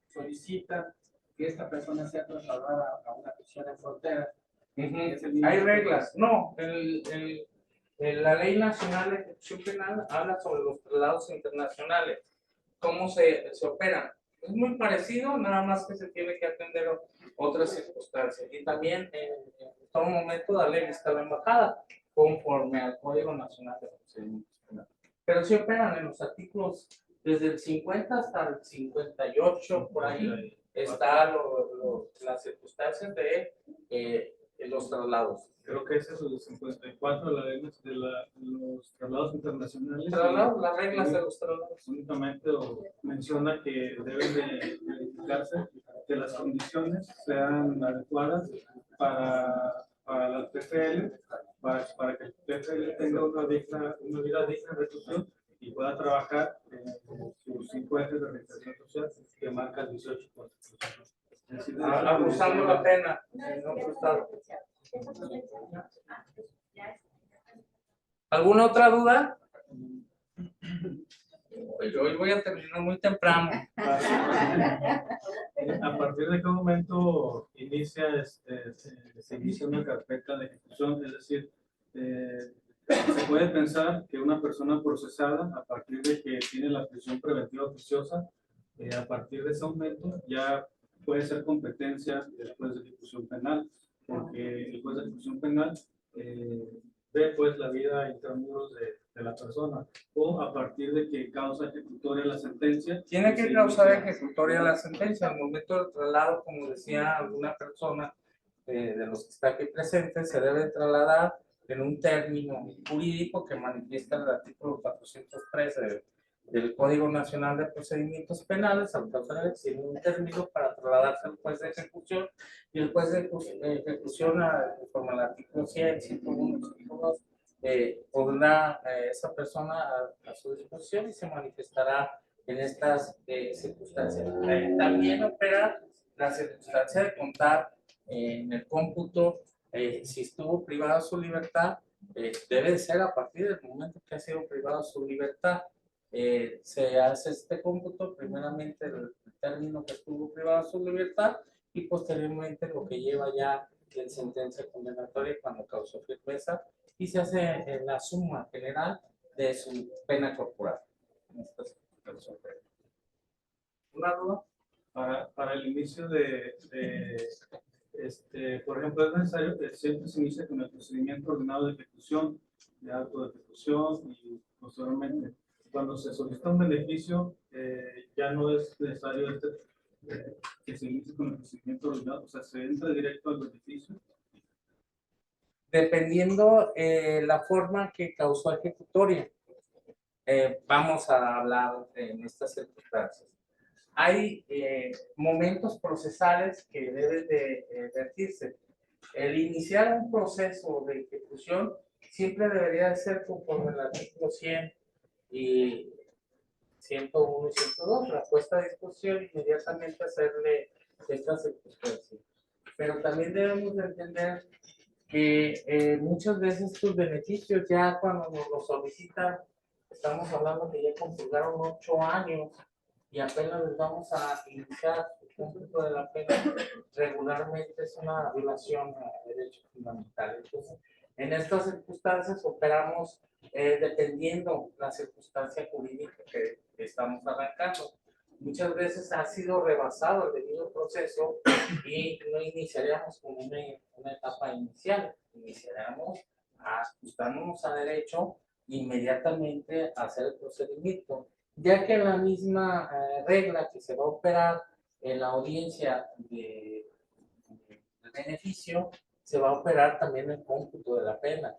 solicitan que esta persona sea trasladada a una prisión en frontera.
Hay reglas. No, la Ley Nacional de Ejecución Penal habla sobre los traslados internacionales. ¿Cómo se operan? Es muy parecido, nada más que se tiene que atender otras circunstancias. Y también en todo momento darle vista a la embajada, conforme al Código Nacional de Procedimientos Penales. Pero se operan en los artículos desde el 50 hasta el 58, por ahí están las circunstancias de los traslados.
Creo que ese es el 54, la ley de los traslados internacionales.
Las reglas de los traslados.
Únicamente menciona que deben de verificarse que las condiciones sean adecuadas para la PFL, para que el PFL tenga una vida digna de reclusión y pueda trabajar en sus 5 ejes de reinserción social que marca el 18 Constitución.
Abusando la pena. No, ¿Alguna otra duda? Hoy voy a terminar muy temprano.
¿A partir de qué momento inicia se inicia una carpeta de ejecución? Es decir, se puede pensar que una persona procesada, a partir de que tiene la prisión preventiva oficiosa, a partir de ese momento ya puede ser competencia del juez de ejecución penal, porque el juez de ejecución penal ve pues la vida intramuros de la persona, o a partir de que causa ejecutoria la sentencia.
Tiene que
se
causar
inicia-
ejecutoria la sentencia. Al momento del traslado, como decía alguna persona de los que está aquí presentes, se debe trasladar en un término jurídico que manifiesta el artículo 413 del Código Nacional de Procedimientos Penales, al causar tiene un término para trasladarse al juez de ejecución, y el juez de ejecución, conforme al artículo 100, 101, 102, pondrá esa persona a su disposición y se manifestará en estas circunstancias. También opera la circunstancia de contar en el cómputo si estuvo privado de su libertad, debe de ser a partir del momento que ha sido privado de su libertad. Se hace este cómputo, primeramente el término que estuvo privado de su libertad y posteriormente lo que lleva ya en sentencia condenatoria cuando causó firmeza, y se hace en la suma general de su pena corporal. ¿Una duda?
Para el inicio por ejemplo, es necesario que siempre se inicie con el procedimiento ordenado de ejecución, de acto de ejecución, y posteriormente, cuando se solicita un beneficio, ya no es necesario que se inicie con el procedimiento ordenado, o sea, se entra directo al beneficio.
Dependiendo la forma que causó ejecutoria, vamos a hablar en estas circunstancias. Hay momentos procesales que deben de vertirse. El iniciar un proceso de ejecución siempre debería de ser conforme el artículo 100 y 101 y 102, la puesta a disposición inmediatamente hacerle estas circunstancias. Pero también debemos de entender que muchas veces tus beneficios ya cuando nos lo solicitan, estamos hablando que ya computaron 8 años y apenas les vamos a iniciar el cómputo de la pena, regularmente es una violación a derechos fundamentales. Entonces, en estas circunstancias operamos dependiendo la circunstancia jurídica que estamos arrancando. Muchas veces ha sido rebasado el debido proceso y no iniciaríamos con una etapa inicial, iniciaríamos ajustándonos a derecho inmediatamente a hacer el procedimiento, ya que la misma regla que se va a operar en la audiencia de beneficio se va a operar también en el cómputo de la pena,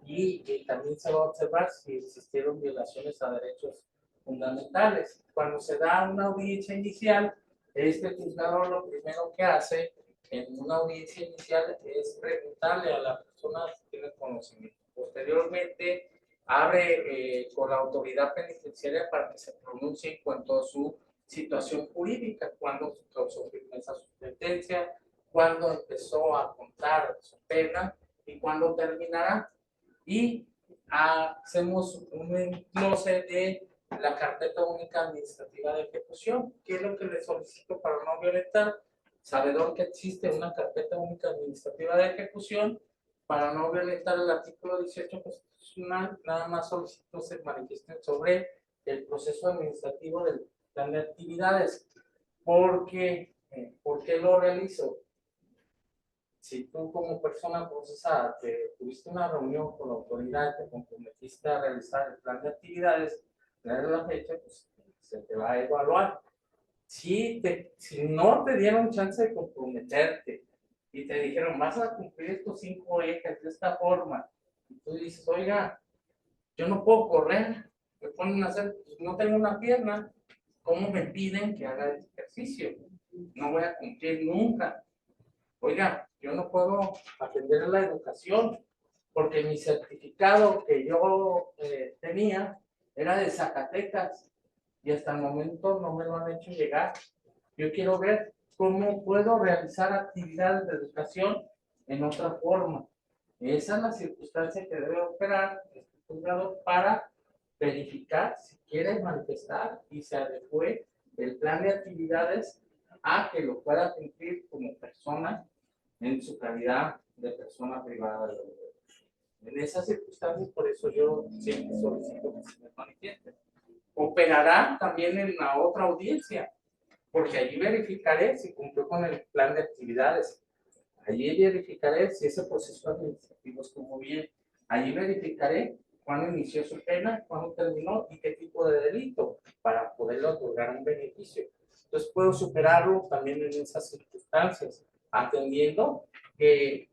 y también se va a observar si existieron violaciones a derechos fundamentales. Cuando se da una audiencia inicial, este juzgador lo primero que hace en una audiencia inicial es preguntarle a la persona si tiene conocimiento. Posteriormente, abre con la autoridad penitenciaria para que se pronuncie en cuanto a su situación jurídica, cuándo causó firmeza su sentencia, cuándo empezó a contar su pena y cuándo terminará. Y hacemos un desglose de la carpeta única administrativa de ejecución. ¿Qué es lo que le solicito para no violentar? Sabedor que existe una carpeta única administrativa de ejecución, para no violentar el artículo 18 constitucional, nada más solicito se manifiesten sobre el proceso administrativo del plan de actividades. ¿Por qué lo realizo? Si tú como persona procesada tuviste una reunión con la autoridad, te comprometiste a realizar el plan de actividades, tener la fecha, pues se te va a evaluar. Si no te dieron chance de comprometerte y te dijeron, vas a cumplir estos 5 ejes de esta forma, y tú dices, oiga, yo no puedo correr, me ponen a hacer, pues, no tengo una pierna, ¿cómo me piden que haga el ejercicio? No voy a cumplir nunca. Oiga, yo no puedo atender a la educación porque mi certificado que yo tenía era de Zacatecas y hasta el momento no me lo han hecho llegar. Yo quiero ver cómo puedo realizar actividades de educación en otra forma. Esa es la circunstancia que debe operar este juzgado para verificar si quiere manifestar y se adecue el plan de actividades a que lo pueda cumplir como persona en su calidad de persona privada del gobierno. En esas circunstancias, por eso yo siempre solicito que se me manifieste. Operará también en la otra audiencia, porque allí verificaré si cumplió con el plan de actividades. Allí verificaré si ese proceso administrativo estuvo bien. Allí verificaré cuándo inició su pena, cuándo terminó y qué tipo de delito para poderle otorgar un beneficio. Entonces puedo superarlo también en esas circunstancias, atendiendo que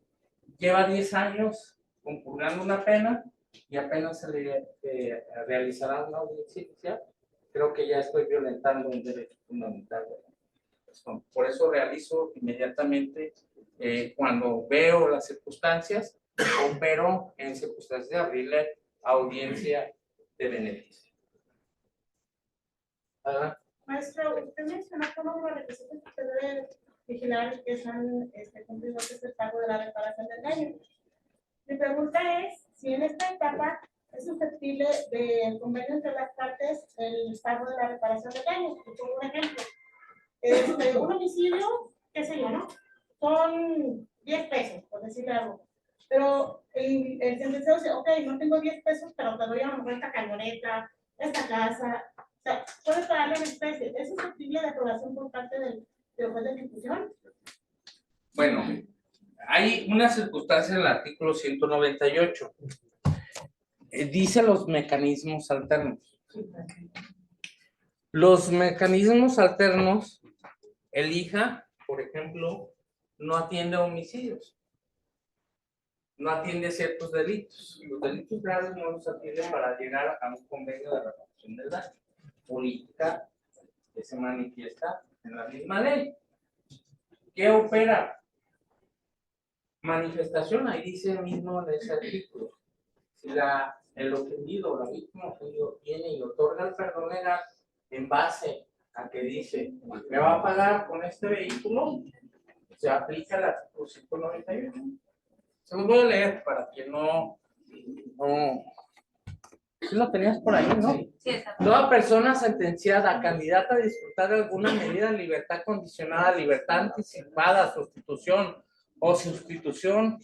lleva 10 años compurgando una pena y apenas se le realizará una audiencia inicial. Creo que ya estoy violentando un derecho fundamental de la persona. Por eso realizo inmediatamente, cuando veo las circunstancias, opero en circunstancias de abrirle audiencia de beneficio. Adelante.
Maestro, usted mencionó como los requisitos que usted debe vigilar que son cumplidores del pago de la reparación del daño. Mi pregunta es si en esta etapa es susceptible del convenio entre las partes el pago de la reparación del daño. Por un ejemplo, un homicidio, qué sé yo, ¿no? Son 10 pesos, por decirle algo. Pero el sentenciado dice, ok, no tengo 10 pesos, pero te doy a lo mejor esta camioneta, esta casa. O sea, puede pagarle en especie. ¿Es susceptible de aprobación por parte del juez de ejecución?
Bueno, hay una circunstancia en el artículo 198. Dice los mecanismos alternos. Los mecanismos alternos, el IJA, por ejemplo, no atiende a homicidios. No atiende ciertos delitos. Los delitos graves no los atiende para llegar a un convenio de reparación del daño. Política que se manifiesta en la misma ley. ¿Qué opera? Manifestación, ahí dice mismo en ese artículo. Si el ofendido o la víctima ofendido viene y otorga el perdón legal en base a que dice, me va a pagar con este vehículo, se aplica el artículo 191. Se los voy a leer para que no. Sí lo tenías por ahí, ¿no?
Sí, exacto.
Toda persona sentenciada, candidata a disfrutar de alguna medida de libertad condicionada, libertad anticipada, sustitución o suspensión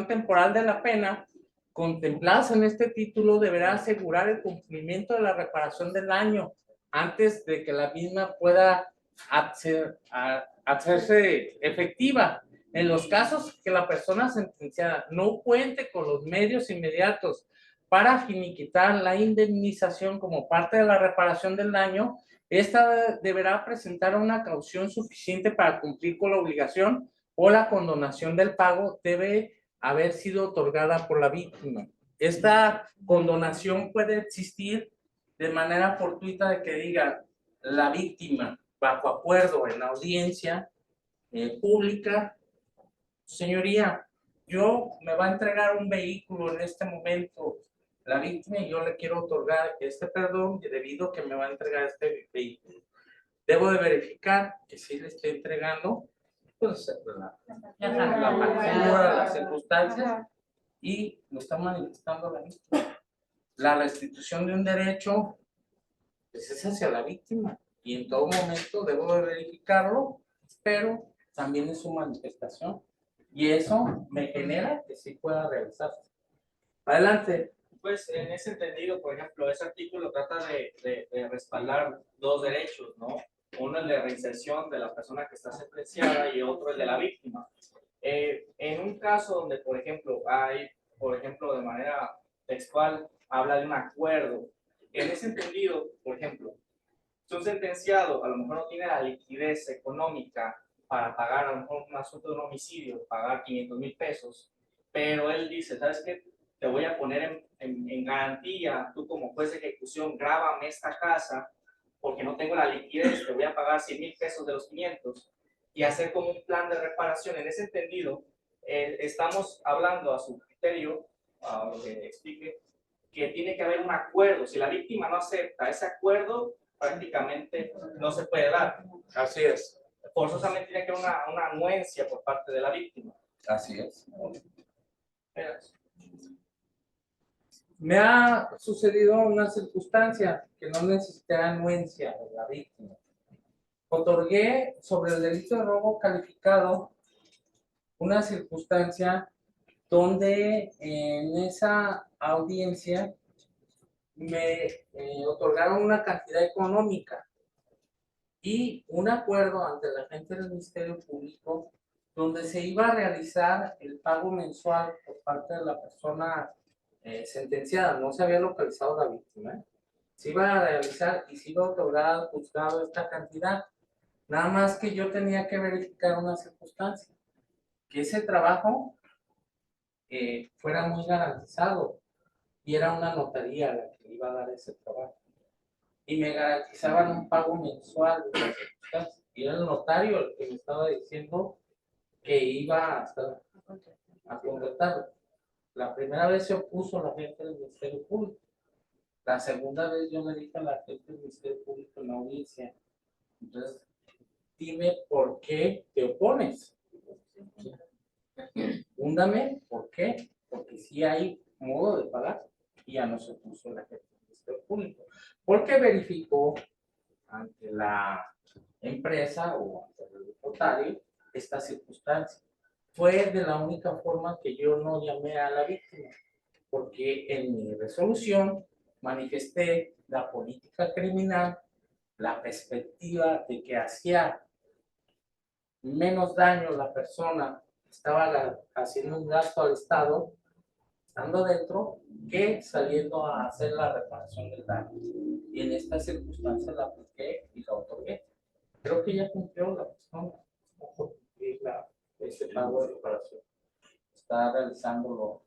temporal de la pena, contempladas en este título, deberá asegurar el cumplimiento de la reparación del daño antes de que la misma pueda hacerse efectiva. En los casos que la persona sentenciada no cuente con los medios inmediatos para finiquitar la indemnización como parte de la reparación del daño, esta deberá presentar una caución suficiente para cumplir con la obligación o la condonación del pago debe haber sido otorgada por la víctima. Esta condonación puede existir de manera fortuita de que diga la víctima, bajo acuerdo en la audiencia pública, señoría, yo me va a entregar un vehículo en este momento, la víctima, y yo le quiero otorgar este perdón debido a que me va a entregar este vehículo. Debo de verificar que sí le estoy entregando, pues, la factura, las circunstancias, y lo está manifestando la víctima. La restitución de un derecho, pues, es hacia la víctima, y en todo momento debo de verificarlo, pero también es su manifestación. Y eso me genera que sí pueda realizarse. Adelante.
Pues en ese entendido, por ejemplo, ese artículo trata de respaldar dos derechos, ¿no? Uno el de reinserción de la persona que está sentenciada y otro el de la víctima. En un caso donde, por ejemplo, de manera textual, habla de un acuerdo. En ese entendido, por ejemplo, si un sentenciado a lo mejor no tiene la liquidez económica para pagar a lo mejor un asunto de un homicidio, pagar 500,000 pesos, pero él dice, ¿sabes qué? Te voy a poner en garantía, tú como juez de ejecución, grábame esta casa, porque no tengo la liquidez, te voy a pagar 100,000 pesos de los 500, y hacer como un plan de reparación. En ese entendido, estamos hablando a su criterio, a lo que explique, que tiene que haber un acuerdo. Si la víctima no acepta ese acuerdo, prácticamente no se puede dar.
Así es.
Forzosamente tiene que haber una anuencia por parte de la víctima.
Así es. Me ha sucedido una circunstancia que no necesité anuencia de la víctima. Otorgué sobre el delito de robo calificado una circunstancia donde en esa audiencia me otorgaron una cantidad económica y un acuerdo ante la gente del Ministerio Público donde se iba a realizar el pago mensual por parte de la persona sentenciada. No se había localizado la víctima. Se iba a realizar y se iba a otorgar al juzgado esta cantidad. Nada más que yo tenía que verificar una circunstancia, que ese trabajo fuera muy garantizado y era una notaría la que iba a dar ese trabajo. Y me garantizaban un pago mensual de las circunstancias. Y era el notario el que me estaba diciendo que iba a contratarlo. La primera vez se opuso la gente del Ministerio Público. La segunda vez yo le dije a la gente del Ministerio Público en la audiencia, entonces, dime por qué te opones. Fúndame, ¿por qué? Porque sí hay modo de pagar y ya no se opuso la gente del Ministerio Público. Porque verificó ante la empresa o ante el notario esta circunstancia. Fue de la única forma que yo no llamé a la víctima, porque en mi resolución manifesté la política criminal, la perspectiva de que hacía menos daño la persona que estaba haciendo un gasto al Estado, estando dentro, que saliendo a hacer la reparación del daño. Y en esta circunstancia la apliqué y la otorgué. Creo que ya cumplió la persona. Ese pago de reparación. Está realizándolo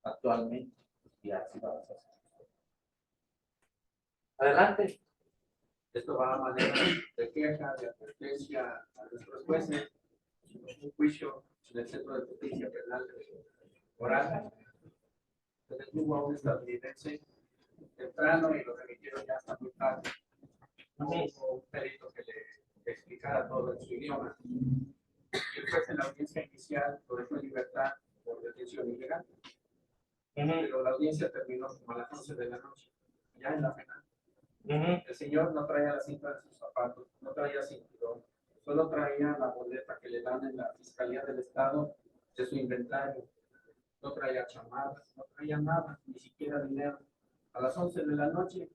actualmente y así va a ser. Adelante.
Esto va a manera de queja, de advertencia a nuestros jueces, un juicio del Centro de Justicia Penal Oral. Se detuvo a un estadounidense temprano y lo remitieron ya hasta muy tarde. No hubo un perito que le explicara todo en su idioma. Y el juez en la audiencia inicial lo dejó en libertad por detención ilegal. Pero la audiencia terminó como a las 11 de la noche, ya en la penal. El señor no traía la cinta de sus zapatos, no traía cinturón, solo traía la boleta que le dan en la Fiscalía del Estado de su inventario. No traía chamarras, no traía nada, ni siquiera dinero. A las 11 de la noche,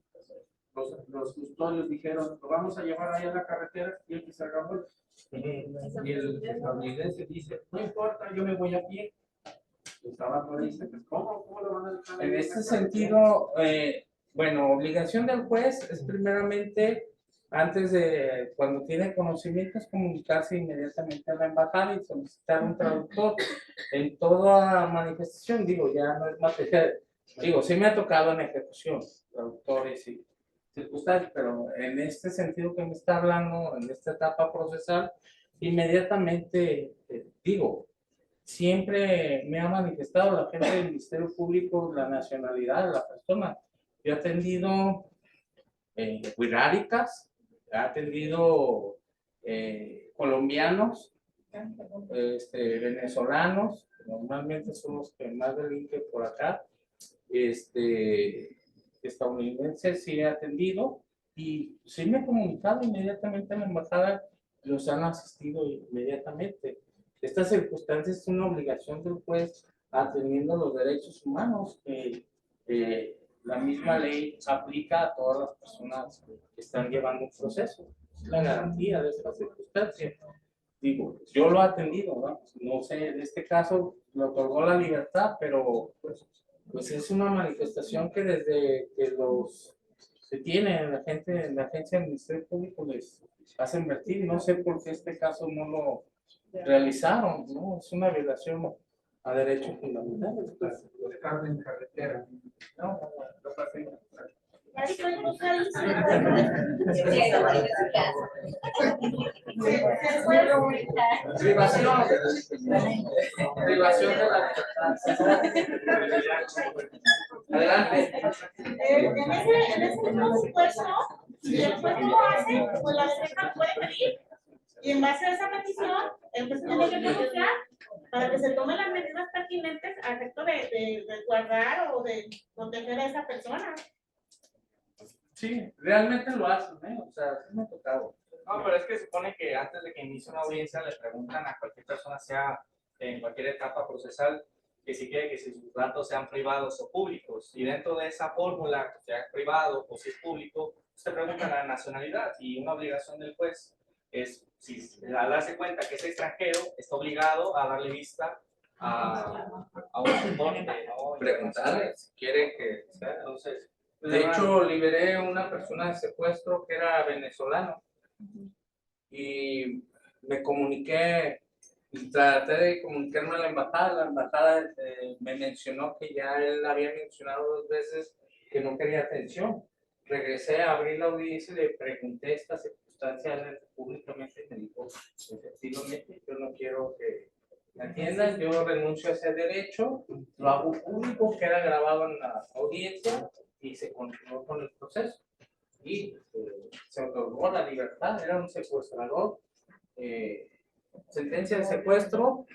los custodios dijeron, lo vamos a llevar ahí a la carretera y el que se acabó. Y el estadounidense dice, no importa, yo me voy a pie. Estaba por ahí, dice, pues, ¿cómo lo van a dejar?
En este sentido, bueno, obligación del juez es primeramente, antes de, cuando tiene conocimientos, comunicarse inmediatamente a la embajada y solicitar un traductor en toda manifestación. Digo, ya no es materia, digo, sí me ha tocado en ejecución, traductores y circunstancias, pero en este sentido que me está hablando, en esta etapa procesal, inmediatamente, digo, siempre me ha manifestado la gente del Ministerio Público la nacionalidad de la persona. Yo he atendido huiráricas, he atendido colombianos, venezolanos, normalmente son los que más delinquen por acá, estadounidenses sí he atendido y sí me he comunicado inmediatamente a la embajada, los han asistido inmediatamente. Esta circunstancia es una obligación del juez atendiendo los derechos humanos que la misma ley aplica a todas las personas que están llevando un proceso. Es la garantía de esta circunstancia. Digo, yo lo he atendido, ¿no? No sé, en este caso me otorgó la libertad, pero pues es una manifestación que desde que los se tiene la gente en la agencia del Ministerio Público les hacen vertir. No sé por qué este caso no lo realizaron, ¿no? Es una violación a derechos fundamentales.
Pues, lo dejaron en carretera. No pasé.
Ya estoy buscadísima.
Privación de la adelante.
En ese mismo supuesto, si el juez lo hace, pues la defensa puede pedir Y en base a esa petición, el juez tiene que pronunciar para que se tomen las medidas pertinentes a efecto de guardar o de proteger a esa persona.
Sí, realmente lo hacen, ¿eh? O sea, sí me ha tocado.
No, pero es que supone que antes de que inicie una audiencia le preguntan a cualquier persona, sea en cualquier etapa procesal, que si quiere que si sus datos sean privados o públicos. Y dentro de esa fórmula, sea privado o si es público, se pregunta la nacionalidad. Y una obligación del juez es, si al darse cuenta que es extranjero, está obligado a darle vista a un soporte, ¿no?
Preguntarle si quiere que sea.
Entonces,
De hecho, liberé a una persona de secuestro que era venezolano y me comuniqué, traté de comunicarme a la embajada me mencionó que ya él había mencionado 2 veces que no quería atención. Regresé a abrir la audiencia y le pregunté esta circunstancia públicamente y me dijo, efectivamente, yo no quiero que me atiendan, yo renuncio a ese derecho, lo hago público, queda grabado en la audiencia y se continuó con el proceso. Y se otorgó la libertad, era un secuestrador, sentencia de secuestro,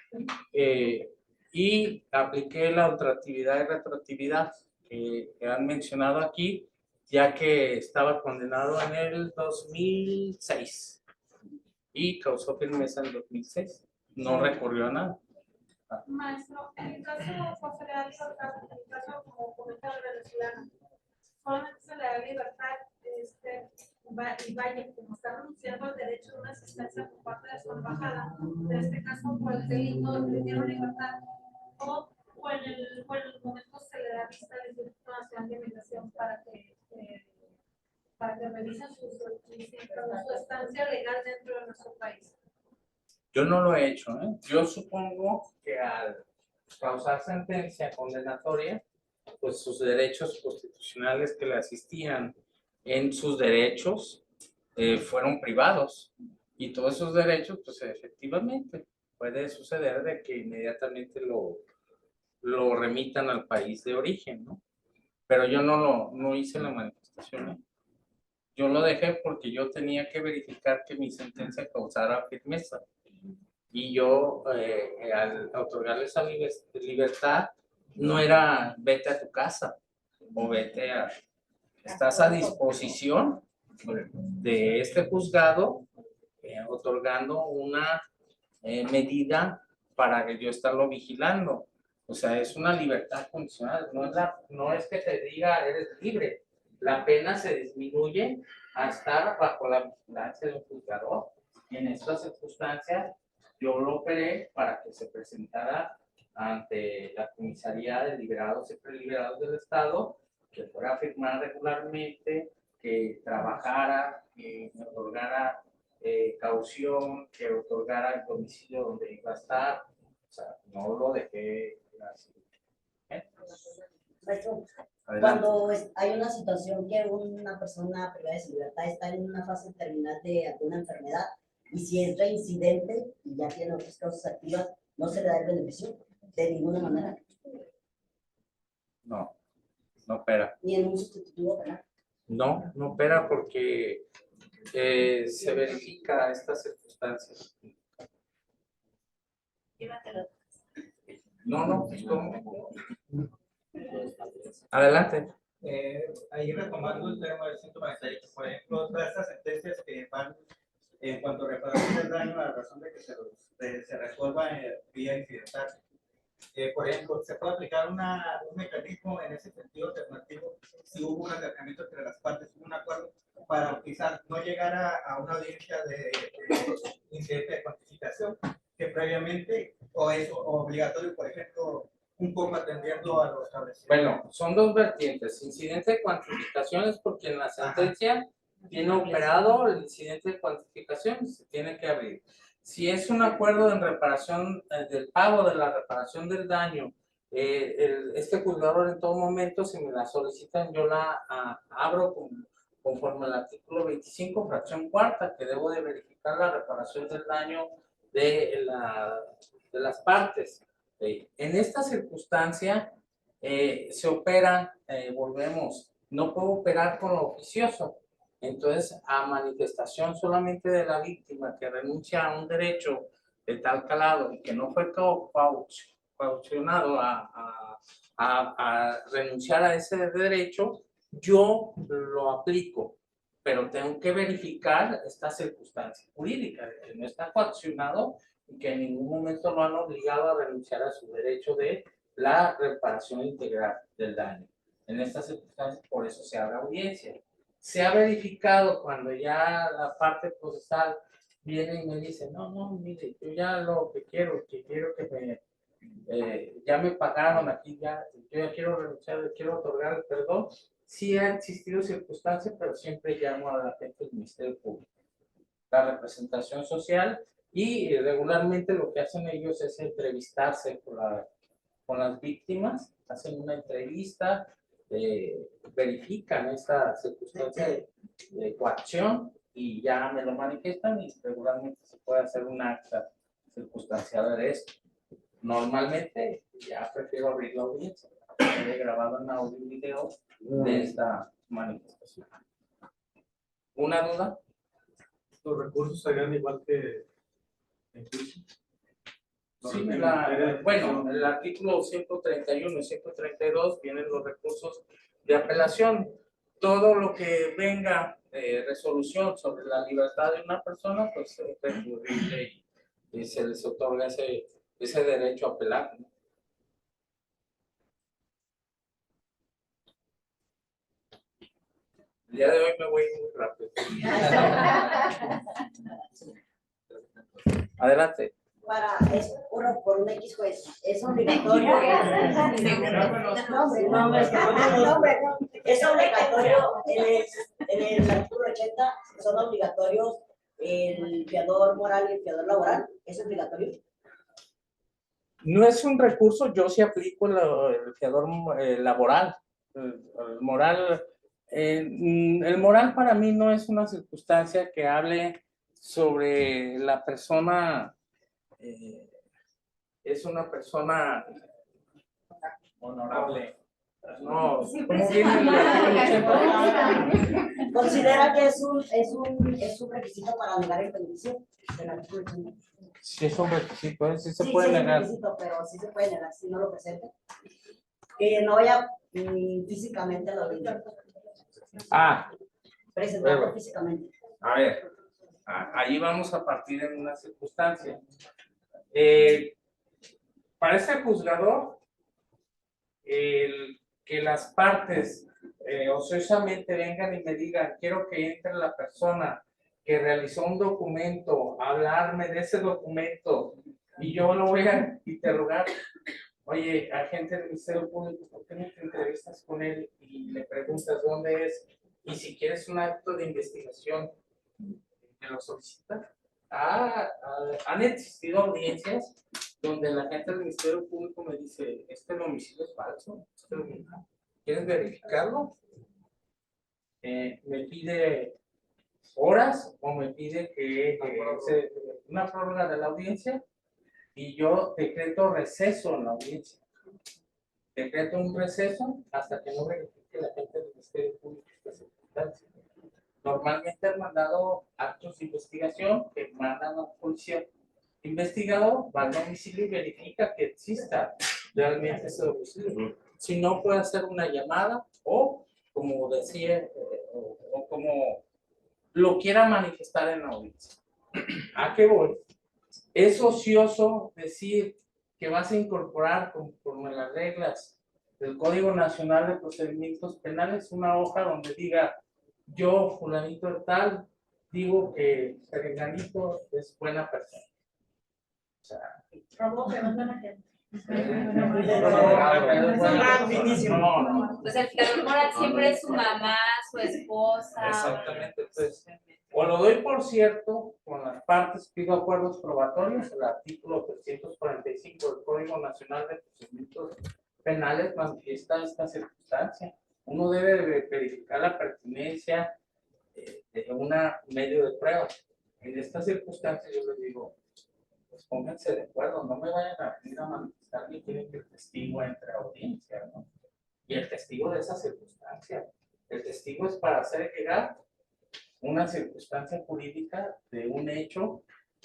y apliqué la ultractividad y retroactividad que han mencionado aquí, ya que estaba condenado en el 2006 y causó firmeza en el 2006. No recurrió a nada.
Maestro, en el caso José le da libertad, en el caso como comenta el venezolano, solamente se le da libertad, y vaya, como está renunciando al derecho de una asistencia por parte de su embajada, en este caso por el delito le dieron libertad, o en los momentos se le da vista al Instituto Nacional de Migración para que revisen su estancia legal dentro de nuestro país.
Yo no lo he hecho, ¿eh? Yo supongo que al causar sentencia condenatoria, pues sus derechos constitucionales que le asistían en sus derechos fueron privados. Y todos esos derechos, pues efectivamente, puede suceder de que inmediatamente lo remitan al país de origen, ¿no? Pero yo no hice la manifestación, ¿eh? Yo lo dejé porque yo tenía que verificar que mi sentencia causara firmeza. Y yo, al otorgarle esa libertad, no era vete a tu casa o vete a... Estás a disposición de este juzgado, otorgando una medida para que yo estarlo vigilando. O sea, es una libertad condicional, no es que te diga eres libre. La pena se disminuye a estar bajo la vigilancia de un juzgador. En estas circunstancias, yo lo operé para que se presentara ante la comisaría de liberados y preliberados del Estado, que fuera a firmar regularmente, que trabajara, que me otorgara caución, que otorgara el domicilio donde iba a estar. O sea, no lo dejé así.
Maestro,
Adelante.
cuando hay una situación que una persona privada de su libertad está en una fase terminal de alguna enfermedad y si es reincidente y ya tiene otras causas activas, no se le da el beneficio de ninguna manera.
No opera.
Ni en un sustitutivo penal.
No opera porque se verifica estas circunstancias. No, pues ¿cómo? Adelante.
Ahí retomando el tema del 196, por ejemplo, todas estas sentencias que van en cuanto a reparación del daño a la razón de que se resuelva vía incidental. Por ejemplo, se puede aplicar un mecanismo en ese sentido alternativo si hubo un acercamiento entre las partes, un acuerdo para quizás no llegar a una audiencia de incidente de cuantificación, que previamente o es obligatorio, por ejemplo, un poco atendiendo a lo establecido.
Bueno, son 2 vertientes. Incidente de cuantificación es porque en la sentencia tiene operado el incidente de cuantificación, se tiene que abrir. Si es un acuerdo en reparación del pago de la reparación del daño, este juzgador en todo momento, si me la solicitan, yo la abro conforme al artículo 25, fracción cuarta, que debo de verificar la reparación del daño de las partes. En esta circunstancia se opera, volvemos, no puedo operar con lo oficioso, Entonces, a manifestación solamente de la víctima que renuncia a un derecho de tal calado y que no fue caucionado a renunciar a ese derecho, yo lo aplico, pero tengo que verificar esta circunstancia jurídica de que no está coaccionado y que en ningún momento lo han obligado a renunciar a su derecho de la reparación integral del daño. En estas circunstancias, por eso se abre audiencia. Se ha verificado cuando ya la parte procesal viene y me dice, no, mire, yo ya lo que quiero que me, ya me pagaron aquí, yo ya quiero renunciar, quiero otorgar el perdón. Sí ha existido circunstancias, pero siempre llamo a la gente del Ministerio Público, la representación social, y regularmente lo que hacen ellos es entrevistarse con las víctimas, hacen una entrevista, verifican esta circunstancia de coacción y ya me lo manifiestan y regularmente se puede hacer un acta circunstancial de esto. Normalmente ya prefiero abrir la audiencia, he grabado en audio y video de esta manifestación. ¿Una duda?
Los recursos serían igual que en juicio.
Sí, bueno, el artículo 131 y 132 vienen los recursos de apelación. Todo lo que venga resolución sobre la libertad de una persona, pues es recurrible y se les otorga ese derecho a apelar, ¿no? El día de hoy me voy muy rápido. Adelante.
Es por un X juez, es obligatorio. Es obligatorio en el artículo 80, son obligatorios el fiador moral y el fiador laboral, es obligatorio.
No es un recurso, yo sí aplico el fiador laboral. El moral, el moral para mí no es una circunstancia que hable sobre la persona. Es una persona honorable. No, ¿cómo viene el artículo 80?
Considera que es un requisito para negar el beneficio del artículo 80.
Sí, es un requisito, sí se
Sí,
puede
sí, es un
negar.
requisito, pero sí se puede negar si no lo presenta. Que no vaya físicamente a la audiencia. Presentarlo
bueno.
físicamente.
A ver, ahí vamos a partir en una circunstancia. Para este juzgador, que las partes ociosamente vengan y me digan, quiero que entre la persona que realizó un documento, hablarme de ese documento, y yo lo voy a interrogar. Oye, agente del Ministerio Público, ¿por qué no te entrevistas con él y le preguntas dónde es? Y si quieres un acto de investigación, me lo solicitas. Han existido audiencias donde la gente del Ministerio Público me dice, este domicilio es falso, ¿quieres verificarlo? Me pide horas o me pide que una prórroga de la audiencia y yo decreto receso en la audiencia. Decreto un receso hasta que no verifique la gente del Ministerio Público esta circunstancia. Normalmente han mandado actos de investigación que mandan a un policía investigador, va al domicilio y verifica que exista realmente ese domicilio. Si no, puede hacer una llamada o, como decía, o como lo quiera manifestar en la audiencia. ¿A qué voy? Es ocioso decir que vas a incorporar conforme las reglas del Código Nacional de Procedimientos Penales una hoja donde diga yo, fulanito de tal, digo que Perenganito es buena persona. O sea, no.
Pues el fiador moral siempre es su mamá, su esposa.
Exactamente, pues. O lo doy por cierto, con las partes pido acuerdos probatorios, el artículo 345 del Código Nacional de Procedimientos Penales manifiesta esta circunstancia. Uno debe verificar la pertinencia de un medio de prueba. En esta circunstancia yo les digo, pues pónganse de acuerdo, no me vayan a venir a manifestar ni quieren que el testigo entre a audiencia, ¿no? Y el testigo de esa circunstancia, el testigo es para hacer llegar una circunstancia jurídica de un hecho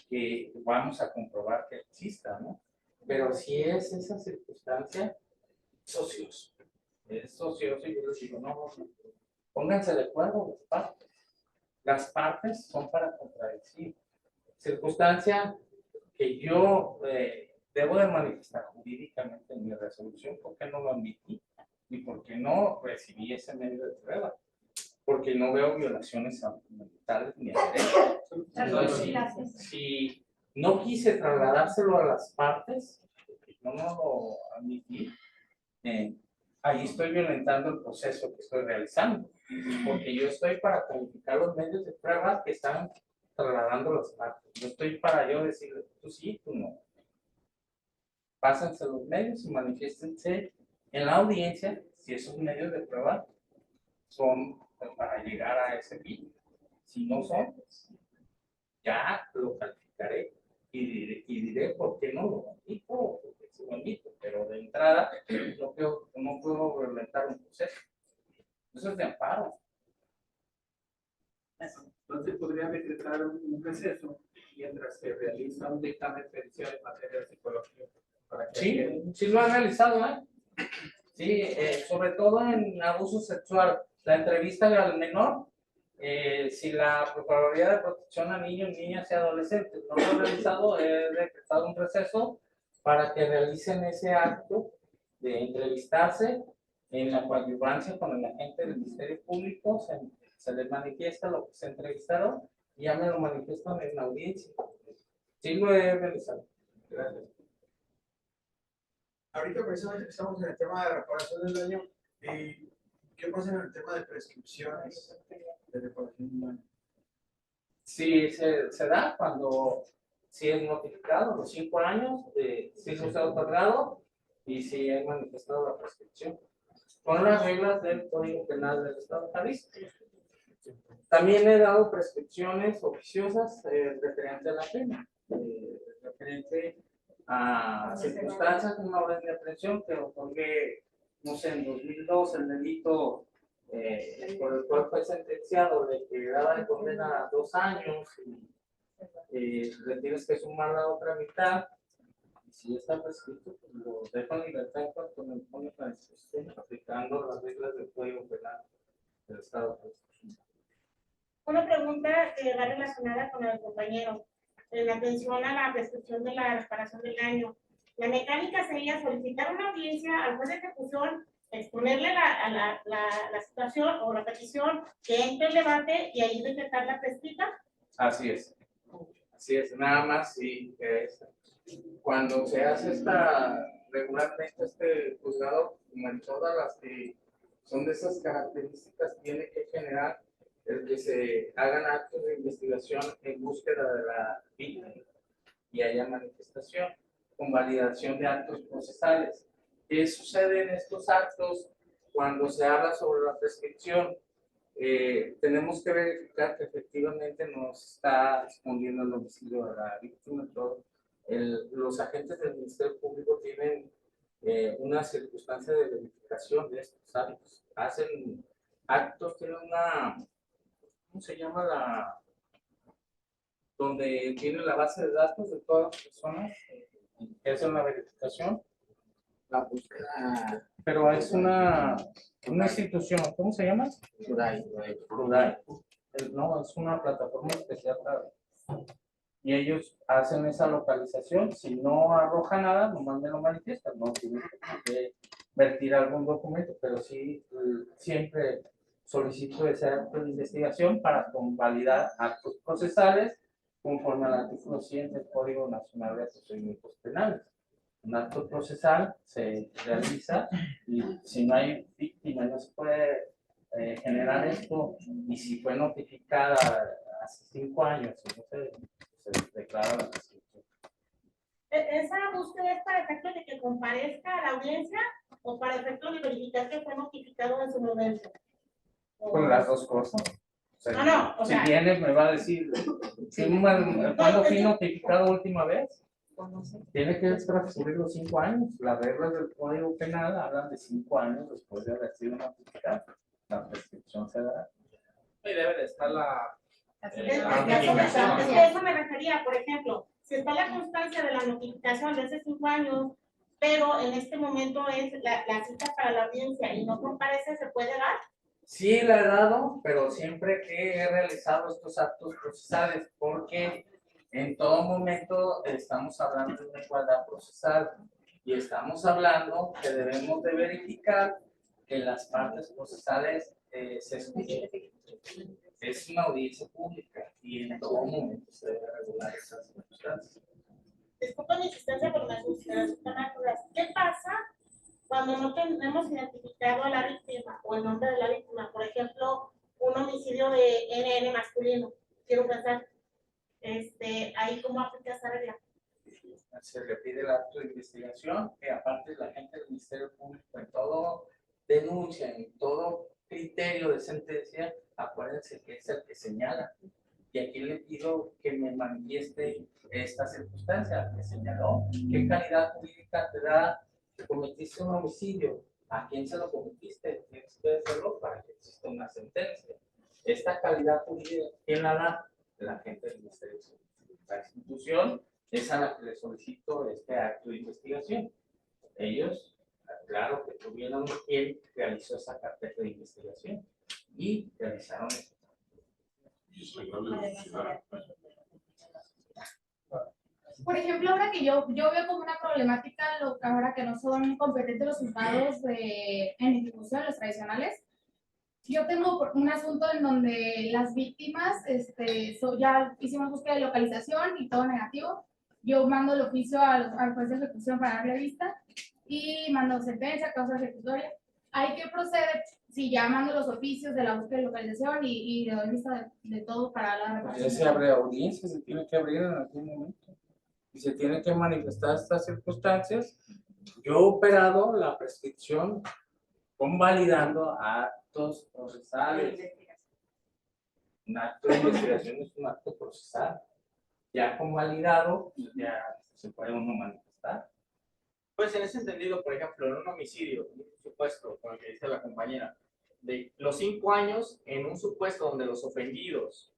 que vamos a comprobar que exista, ¿no? Pero si es esa circunstancia, es ocioso. Es ocioso y yo les digo, no, pónganse de acuerdo las partes. Las partes son para contradecir. Circunstancia que yo debo de manifestar jurídicamente en mi resolución, porque no lo admití y porque no recibí ese medio de prueba, porque no veo violaciones fundamentales ni a derechos. Entonces, si no quise trasladárselo a las partes, porque yo no lo admití, ahí estoy violentando el proceso que estoy realizando, porque yo estoy para calificar los medios de prueba que están trasladando las partes. No estoy para yo decirle, tú sí, tú no. Pásense los medios y manifiéstense en la audiencia si esos medios de prueba son para llegar a ese fin. Si no son, pues, ya lo calificaré y diré por qué no lo admito o por qué sí lo admito. Pero de entrada, no puedo violentar un proceso. Eso es de amparo.
Entonces podría decretar un receso mientras se realiza un dictamen pericial en materia de psicología. Para que
Sí, sí lo han realizado, ¿eh? Sí, sobre todo en abuso sexual. La entrevista al menor, si la Procuraduría de Protección a Niños, Niñas y Adolescentes no lo ha realizado, he decretado un receso para que realicen ese acto de entrevistarse en la coadyuvancia con el agente del Ministerio Público, se les manifiesta lo que se entrevistaron y ya me lo manifiestan en la audiencia. Sí lo he realizado. Gracias.
Ahorita precisamente estamos en el tema de reparación del daño. ¿Qué pasa en el tema de prescripciones de reparación del daño?
Sí, se da cuando si es notificado los 5 años, si se ha otorgado y si hay manifestado la prescripción. Con las reglas del Código Penal del Estado de Jalisco. También he dado prescripciones oficiosas referente a la pena, referente a circunstancias, una orden de aprehensión que otorgué, no sé, en 2002 el delito por el cual fue sentenciado de que daba de condena 2 años y le tienes que sumar la otra mitad. Y si está prescrito, pues lo dejo en libertad en cuanto me pone la disposición, aplicando las reglas del Código Penal del Estado de Jalisco.
Una pregunta va relacionada con el compañero, en atención a la prescripción de la reparación del daño. La mecánica sería solicitar una audiencia al juez de ejecución, exponerle la situación o la petición, que entre el debate y ahí decretar la prescrita.
Así es, nada más sí, cuando se hace regularmente este juzgado, como en todas las que son de esas características, tiene que generar el que se hagan actos de investigación en búsqueda de la víctima y haya manifestación con validación de actos procesales. ¿Qué sucede en estos actos cuando se habla sobre la prescripción? Tenemos que verificar que efectivamente nos está respondiendo el domicilio de la víctima. Los agentes del Ministerio Público tienen una circunstancia de verificación de estos actos. Hacen actos, tienen una, ¿cómo se llama? Donde tiene la base de datos de todas las personas que hacen la verificación.
La búsqueda.
Pero es una institución, ¿cómo se llama? RUDAI. No, es una plataforma especial para... Y ellos hacen esa localización. Si no arroja nada, nomás me lo manifiestan. No tiene que vertir algún documento, pero sí siempre solicito ese acto de investigación para convalidar actos procesales conforme al artículo 100 del Código Nacional de Procedimientos Penales. Un acto procesal se realiza y si no hay víctima no se puede generar esto, y si fue notificada hace 5 años, entonces se declara la prescripción.
¿Esa búsqueda es para efecto de que comparezca a la audiencia o para efecto de verificar que fue notificado en su momento?
Con las dos cosas. O sea,
No, o
si
sea,
viene me va a decir, ¿cuándo fui notificado última vez? Tiene que transcurrir los 5 años. Las reglas del Código Penal hablan de 5 años después de haber sido notificado. La prescripción se da.
Y debe de estar la
Eso me refería, por ejemplo, si está la constancia de la notificación de hace 5 años, pero en este momento es la cita para la audiencia y no comparece, ¿se puede dar?
Sí, la he dado, pero siempre que he realizado estos actos procesales, porque en todo momento estamos hablando de una igualdad procesal y estamos hablando que debemos de verificar que las partes procesales se escuchen. Es una audiencia pública y en todo momento se debe regular esas circunstancias.
Disculpa mi insistencia, pero me gusta. ¿Qué pasa cuando no tenemos identificado a la víctima o el nombre de la víctima? Por ejemplo, un homicidio de NN masculino. Quiero pensar, ahí cómo aplica esa regla.
Se le pide el acto de investigación, que aparte la gente del Ministerio Público en todo denuncia, en todo criterio de sentencia, acuérdense que es el que señala. Y aquí le pido que me manifieste esta circunstancia que señaló. ¿Qué calidad jurídica te da que cometiste un homicidio? ¿A quién se lo cometiste? Tienes que hacerlo para que exista una sentencia. Esta calidad jurídica, ¿quién la da? La gente del Ministerio Público. La institución es a la que le solicito este acto de investigación. Ellos, claro que tuvieron quien realizó esa carpeta de investigación y realizaron esto.
Por ejemplo, ahora que yo veo como una problemática, ahora que no son competentes los juzgados en ejecución, los tradicionales, yo tengo un asunto en donde las víctimas, ya hicimos búsqueda de localización y todo negativo. Yo mando el oficio al juez de ejecución para darle vista y mando sentencia, causa ejecutoria. Hay que proceder, si ya mando los oficios de la búsqueda de localización y le doy vista de todo para la reparación.
Ya se abre audiencia, se tiene que abrir en algún momento y se tienen que manifestar estas circunstancias. Yo he operado la prescripción convalidando actos procesales. Un acto de investigación es un acto procesal. Ya convalidado, ya se puede uno manifestar.
Pues en ese entendido, por ejemplo, en un homicidio, un supuesto, como el que dice la compañera, de los 5 años en un supuesto donde los ofendidos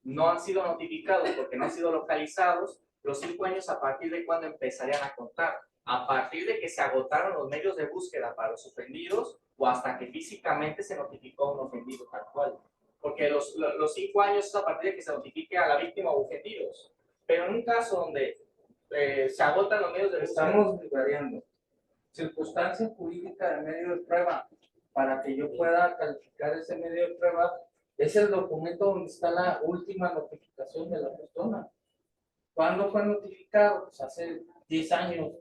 no han sido notificados porque no han sido localizados, los 5 años a partir de cuando empezarían a contar, a partir de que se agotaron los medios de búsqueda para los ofendidos o hasta que físicamente se notificó a un ofendido tal cual. Porque los 5 años es a partir de que se notifique a la víctima o ofendidos. Pero en un caso donde se agotan los medios de búsqueda.
Estamos variando. Circunstancia jurídica de medio de prueba. Para que yo pueda calificar ese medio de prueba, es el documento donde está la última notificación de la persona. ¿Cuándo fue notificado? Pues hace 10 años.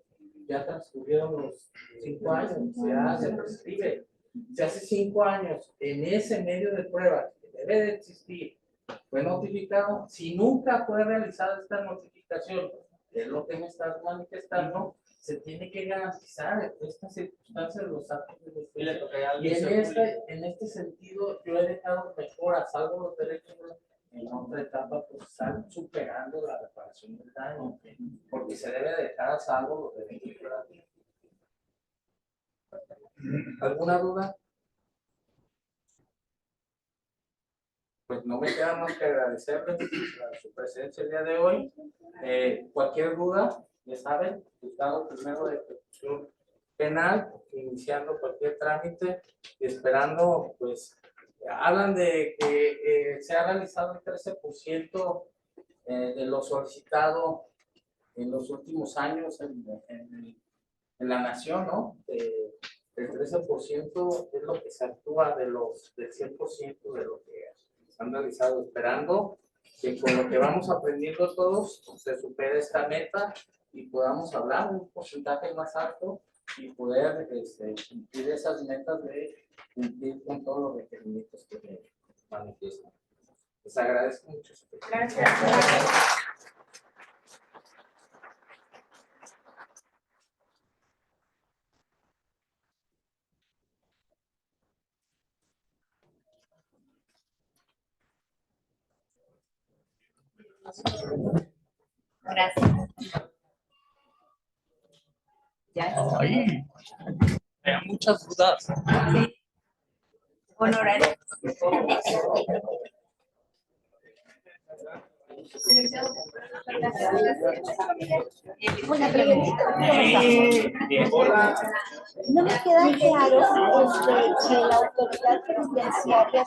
Ya transcurrieron los 5 años. Ya se prescribe. Si hace 5 años en ese medio de prueba que debe de existir fue notificado, si nunca fue realizada esta notificación, es lo que me estás manifestando, se tiene que garantizar estas circunstancias de los actos de justicia. Y en este sentido, yo he dejado mejoras, salvo los derechos en otra etapa procesal, superando la reparación del daño, porque se debe dejar a salvo los derechos de la vida. ¿Alguna duda? Pues no me queda más que agradecerles su presencia el día de hoy. Cualquier duda, ya saben, juzgado primero de ejecución penal, iniciando cualquier trámite y esperando, pues, hablan de que se ha realizado el 13% de lo solicitado en los últimos años en la nación, ¿no? El 13% es lo que se actúa del 100% de lo que han realizado, esperando que con lo que vamos aprendiendo todos se supere esta meta y podamos hablar un porcentaje más alto y poder cumplir esas metas de cumplir con todos los requerimientos que me manifiestan. Les agradezco mucho.
Gracias.
Gracias. Ya.
Ay, hay muchas dudas.
Honorario.
Una preguntita.
Hola.
No me queda claro que la autoridad penitenciaria